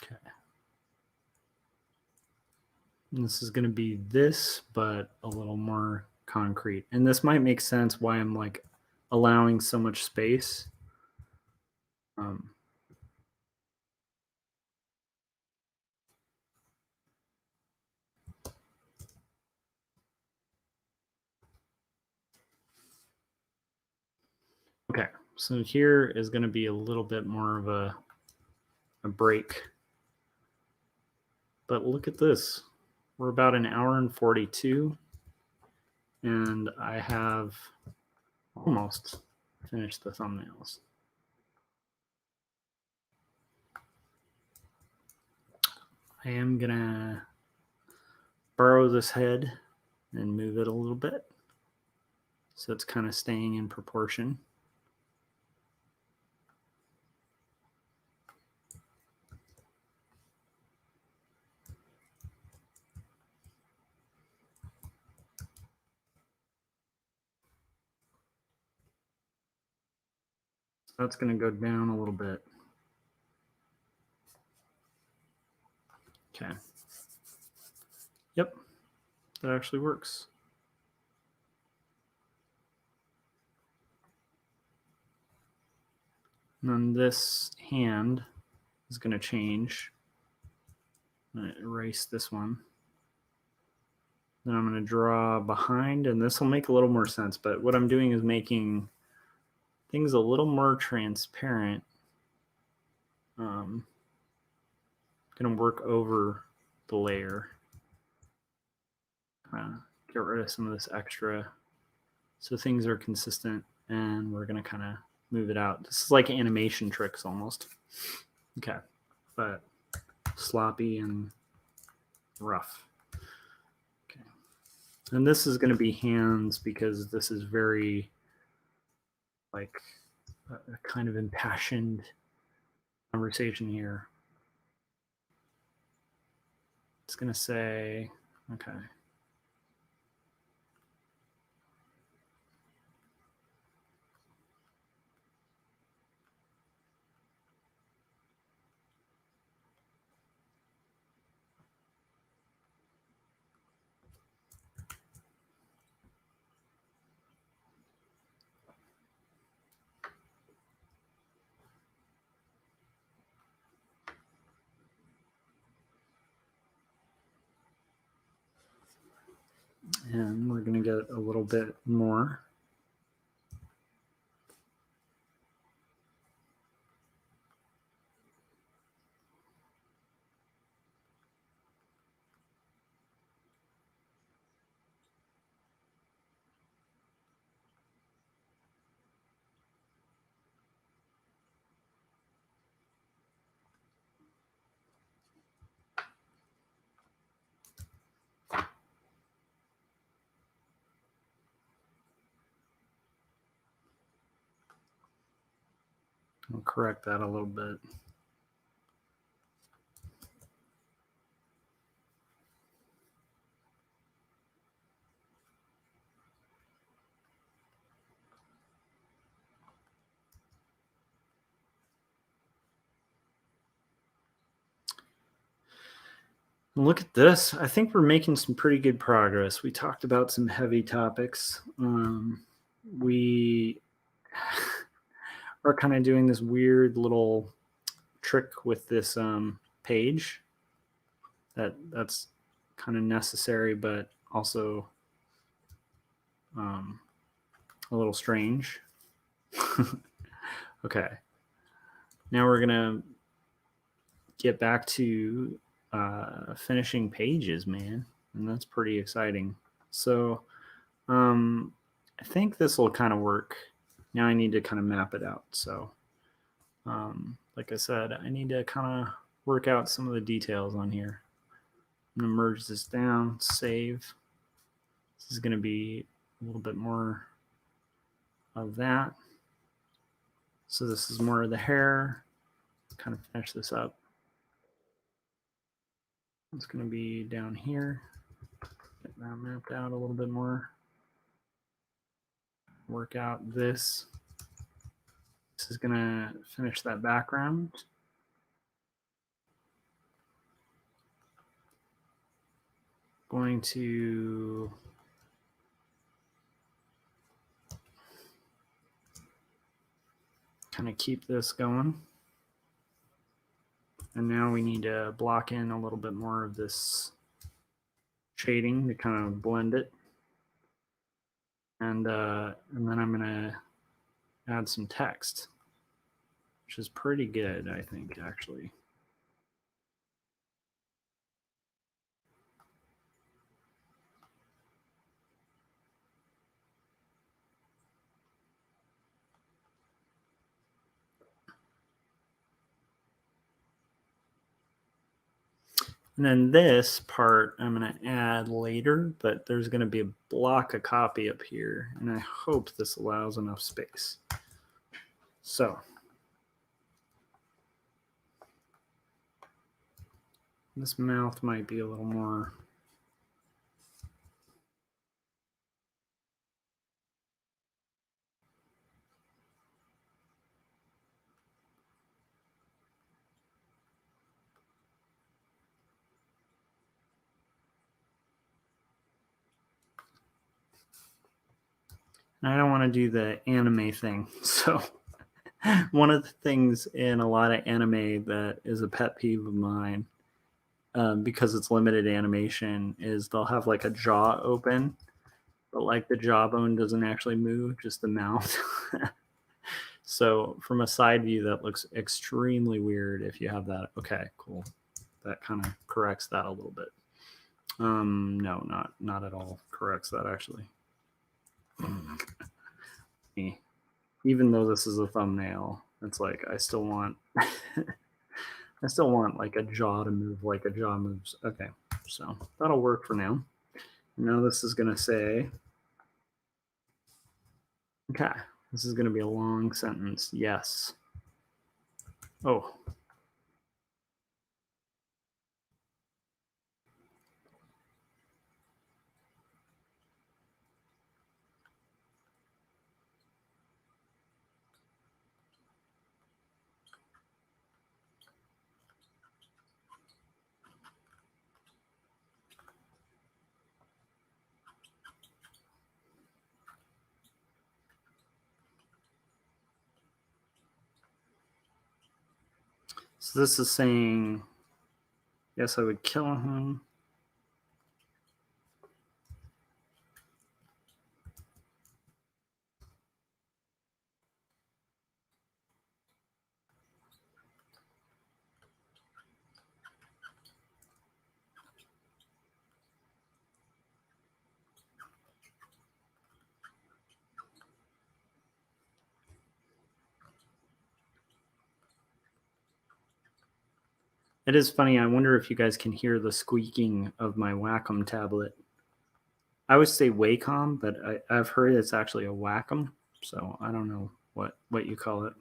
okay. And this is going to be this, but a little more concrete. And this might make sense why I'm like allowing so much space. Okay, so here is going to be a little bit more of a break. But look at this. We're about an hour and 42, and I have almost finished the thumbnails. I am going to borrow this head and move it a little bit so it's kind of staying in proportion. That's going to go down a little bit. Okay. Yep, that actually works. And then this hand is going to change. I'm going to erase this one. Then I'm going to draw behind, and this will make a little more sense. But what I'm doing is making things a little more transparent. Going to work over the layer. Get rid of some of this extra so things are consistent, and we're going to kind of move it out. This is like animation tricks almost. Okay, but sloppy and rough. Okay, and this is going to be hands because this is very like a kind of impassioned conversation here. It's going to say, okay. And we're going to get a little bit more. I'll correct that a little bit. Look at this. I think we're making some pretty good progress. We talked about some heavy topics. We are kind of doing this weird little trick with this page that's kind of necessary, but also a little strange. Okay. Now we're going to get back to finishing pages, man. And that's pretty exciting. So I think this will kind of work. Now I need to kind of map it out. So like I said, I need to kind of work out some of the details on here. I'm going to merge this down, save. This is going to be a little bit more of that. So this is more of the hair. Kind of finish this up. It's going to be down here. Get that mapped out a little bit more. Work out this. This is going to finish that background. Going to kind of keep this going. And now we need to block in a little bit more of this shading to kind of blend it. And then I'm going to add some text, which is pretty good, I think, actually. And then this part I'm going to add later, but there's going to be a block of copy up here, and I hope this allows enough space. So this mouth might be a little more. And I don't want to do the anime thing. So one of the things in a lot of anime that is a pet peeve of mine, because it's limited animation, is they'll have like a jaw open, but like the jawbone doesn't actually move, just the mouth. So from a side view, that looks extremely weird if you have that. Okay, cool. That kind of corrects that a little bit. No, not at all corrects that actually. Even though this is a thumbnail, it's like I still want I still want like a jaw to move like a jaw moves. Okay, so that'll work for now. Now this is gonna say, okay, this is gonna be a long sentence. Yes. Oh. So this is saying, yes, I would kill him. It is funny. I wonder if you guys can hear the squeaking of my Wacom tablet. I would say Wacom, but I've heard it's actually a Wacom, so I don't know what you call it.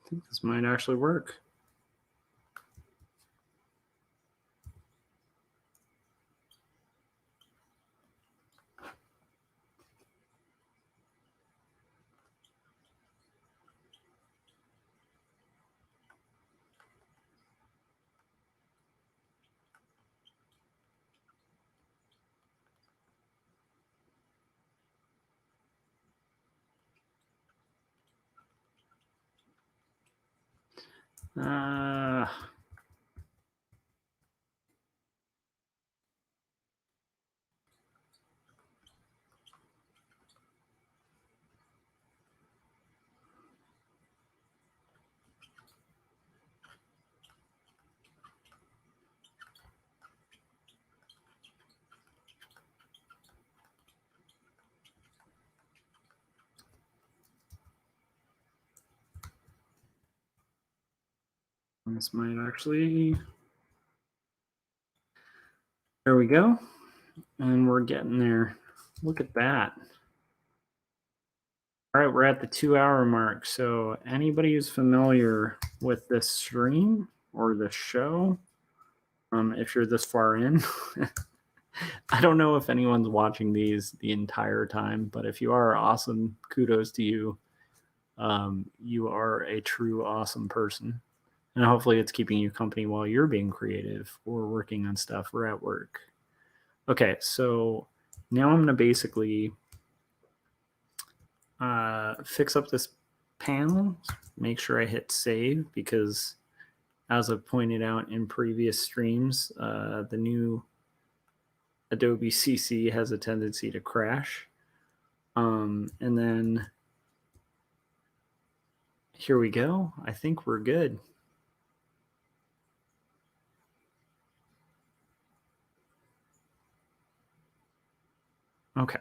I think this might actually work. This might actually, there we go. And we're getting there. Look at that. All right, we're at the 2-hour mark. So anybody who's familiar with this stream or the show, if you're this far in, I don't know if anyone's watching these the entire time, but if you are, awesome. Kudos to you. You are a true awesome person. And hopefully it's keeping you company while you're being creative or working on stuff or at work. Okay, so now I'm going to basically fix up this panel, make sure I hit save, because as I've pointed out in previous streams, the new Adobe CC has a tendency to crash. And then here we go. I think we're good. Okay.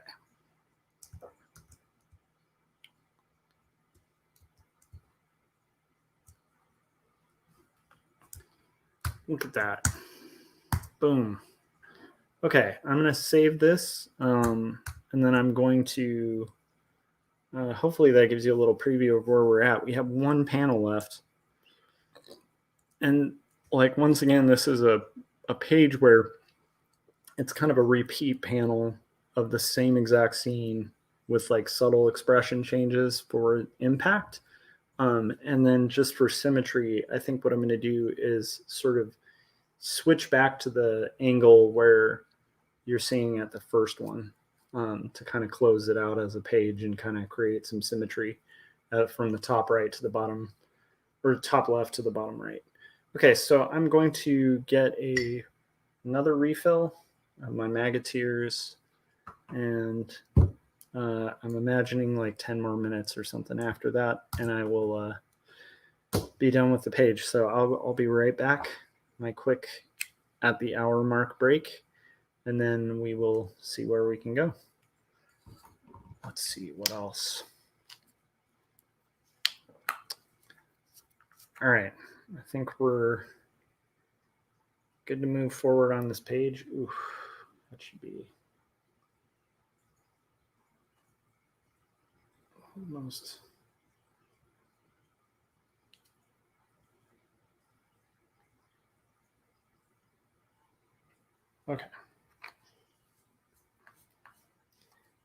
Look at that. Boom. Okay, I'm going to save this, and then I'm going to, hopefully that gives you a little preview of where we're at. We have one panel left. And like, once again, this is a page where it's kind of a repeat panel of the same exact scene with like subtle expression changes for impact. And then just for symmetry, I think what I'm going to do is sort of switch back to the angle where you're seeing at the first one, to kind of close it out as a page and kind of create some symmetry from the top right to the bottom, or top left to the bottom right. Okay, so I'm going to get another refill of my Magateers, and I'm imagining like 10 more minutes or something after that, and I will be done with the page. So I'll be right back. My quick at the hour mark break, and then we will see where we can go. Let's see what else. All right, I think we're good to move forward on this page. Ooh, that should be almost. Okay.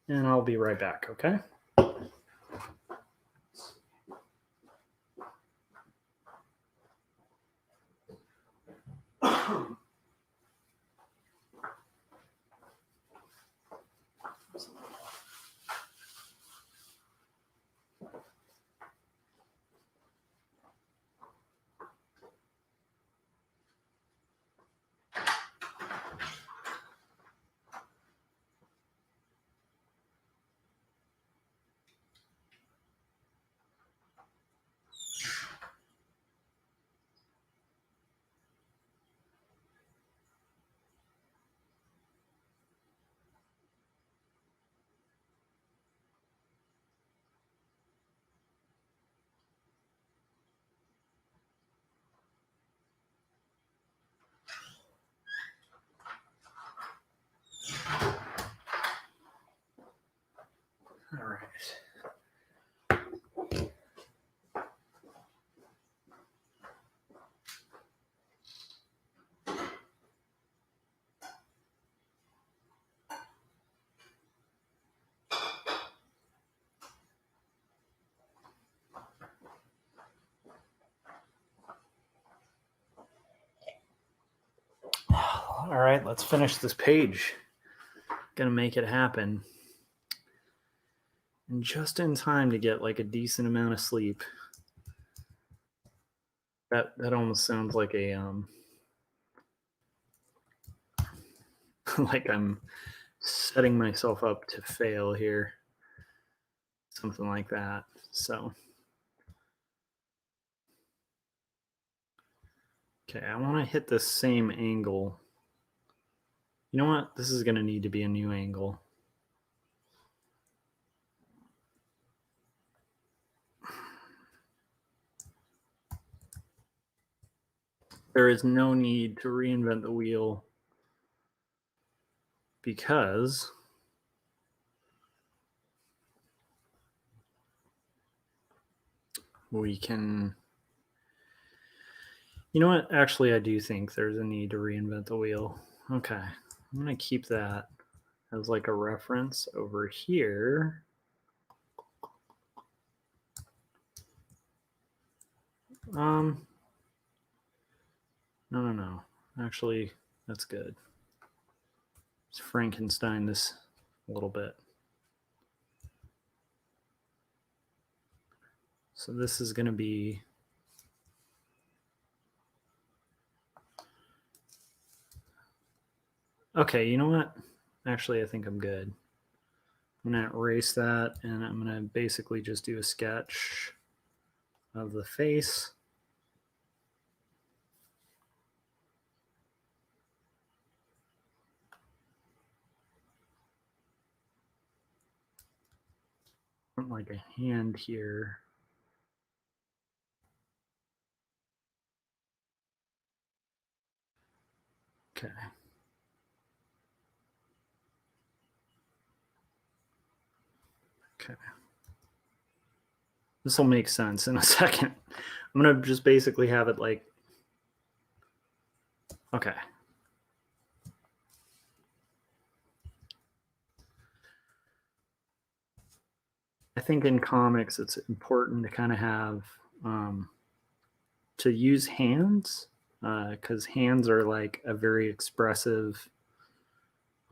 And I'll be right back, okay? All right, let's finish this page. Gonna make it happen. And just in time to get like a decent amount of sleep. That almost sounds like a like I'm setting myself up to fail here. Something like that. So okay, I want to hit the same angle. You know what? This is gonna need to be a new angle. There is no need to reinvent the wheel because we can. You know what? Actually, I do think there's a need to reinvent the wheel. Okay, I'm going to keep that as like a reference over here. No. Actually, that's good. Let's Frankenstein this a little bit. So this is going to be okay. You know what? Actually, I think I'm good. I'm going to erase that and I'm going to basically just do a sketch of the face. Like a hand here. Okay. Okay. This will make sense in a second. I'm going to just basically have it like, okay. I think in comics, it's important to kind of have, to use hands, because hands are like a very expressive,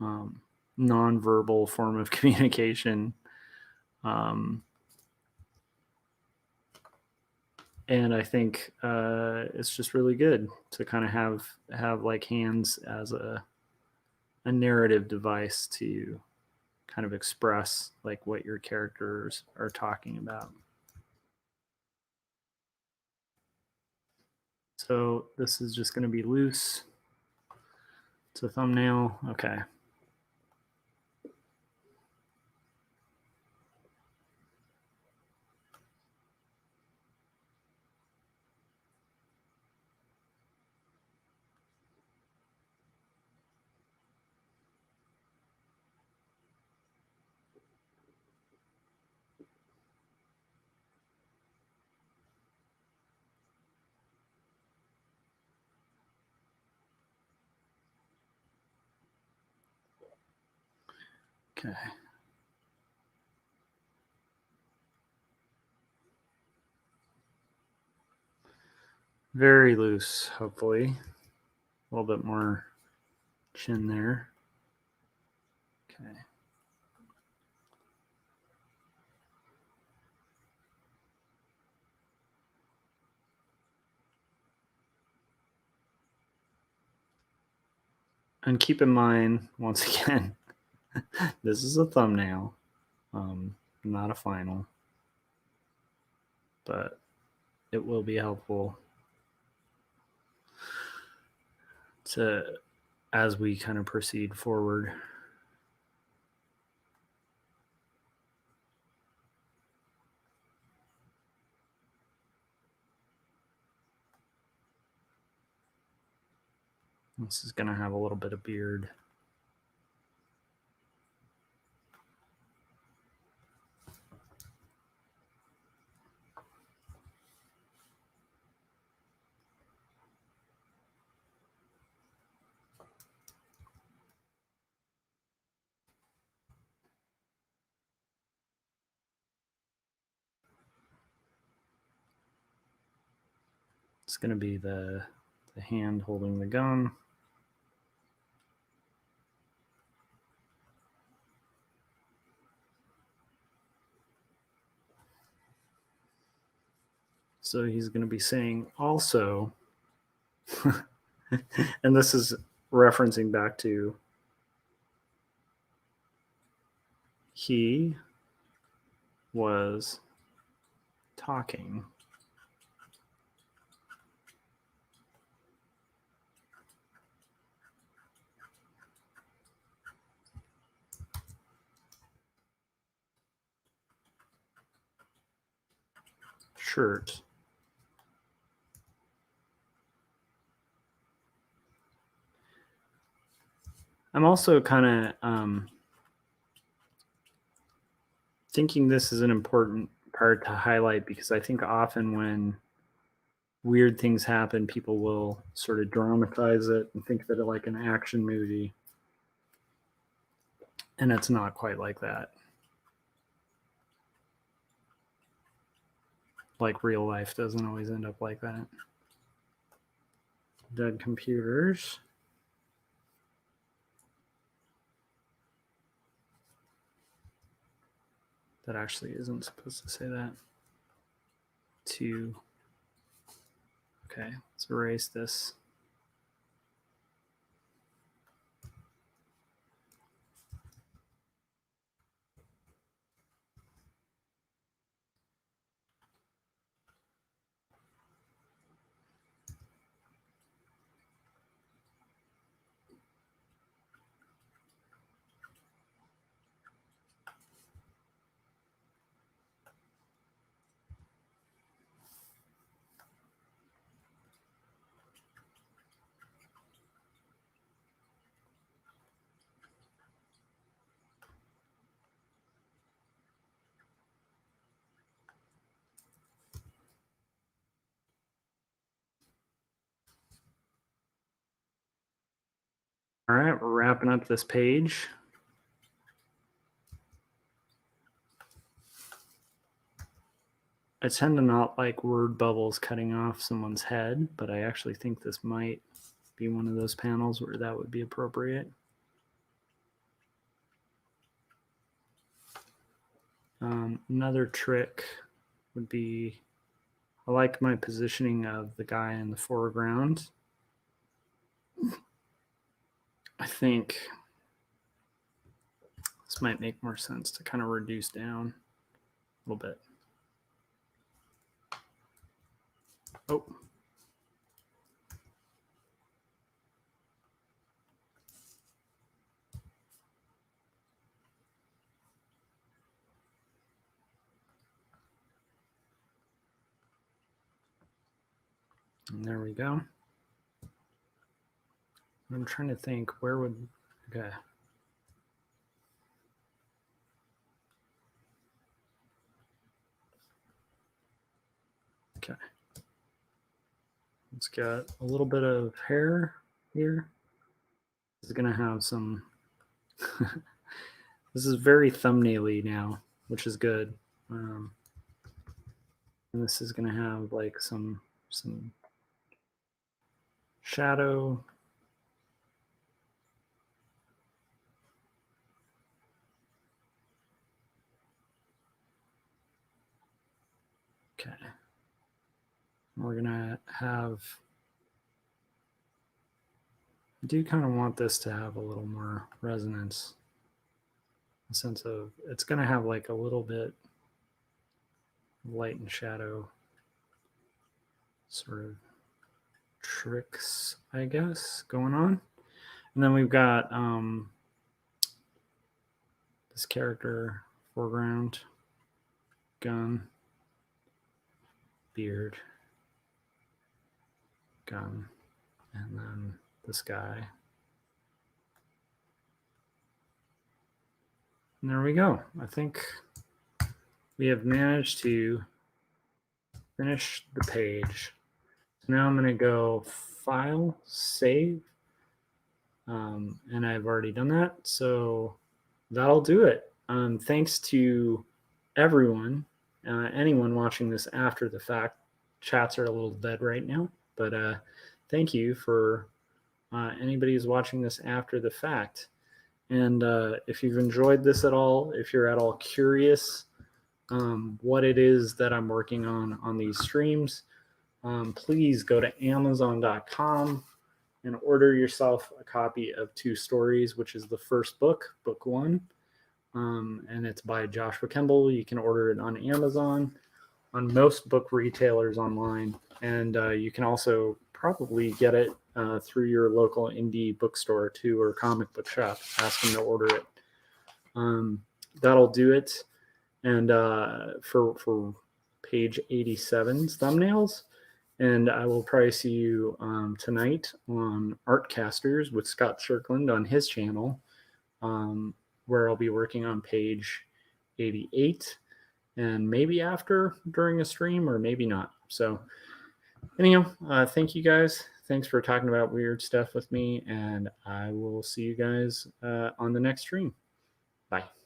nonverbal form of communication. And I think it's just really good to kind of have like hands as a narrative device to kind of express like what your characters are talking about. So this is just going to be loose. It's a thumbnail. Okay. Okay. Very loose, hopefully. A little bit more chin there. Okay. And keep in mind, once again, this is a thumbnail, not a final, but it will be helpful to as we kind of proceed forward. This is going to have a little bit of beard. It's going to be the hand holding the gun. So he's going to be saying also, and this is referencing back to he was talking shirt. I'm also kind of thinking this is an important part to highlight, because I think often when weird things happen, people will sort of dramatize it and think that it's like an action movie. And it's not quite like that. Like real life doesn't always end up like that. Dead computers. That actually isn't supposed to say that. Okay, let's erase this. All right, we're wrapping up this page. I tend to not like word bubbles cutting off someone's head, but I actually think this might be one of those panels where that would be appropriate. Another trick would be, I like my positioning of the guy in the foreground. I think this might make more sense to kind of reduce down a little bit. Oh. And there we go. I'm trying to think where would, okay. Okay. It's got a little bit of hair here. This is going to have some, this is very thumbnail-y now, which is good. And this is going to have like some shadow. Okay. We're going to have, I do kind of want this to have a little more resonance. A sense of, it's going to have like a little bit of light and shadow sort of tricks, I guess, going on. And then we've got this character, foreground, gun, beard, gun, and then this guy. And there we go. I think we have managed to finish the page. So now I'm going to go File, Save, and I've already done that. So that'll do it. Thanks to everyone, anyone watching this after the fact. Chats are a little dead right now, but thank you for anybody who's watching this after the fact. And if you've enjoyed this at all, if you're at all curious what it is that I'm working on these streams, please go to Amazon.com and order yourself a copy of Two Stories, which is the first book, book 1. And it's by Joshua Kemble. You can order it on Amazon, on most book retailers online. And you can also probably get it through your local indie bookstore too, or comic book shop. Ask them to order it. That'll do it. And for page 87's thumbnails. And I will probably see you tonight on Artcasters with Scott Strickland on his channel, where I'll be working on page 88, and maybe after during a stream, or maybe not. So anyhow, thank you guys. Thanks for talking about weird stuff with me, and I will see you guys on the next stream. Bye.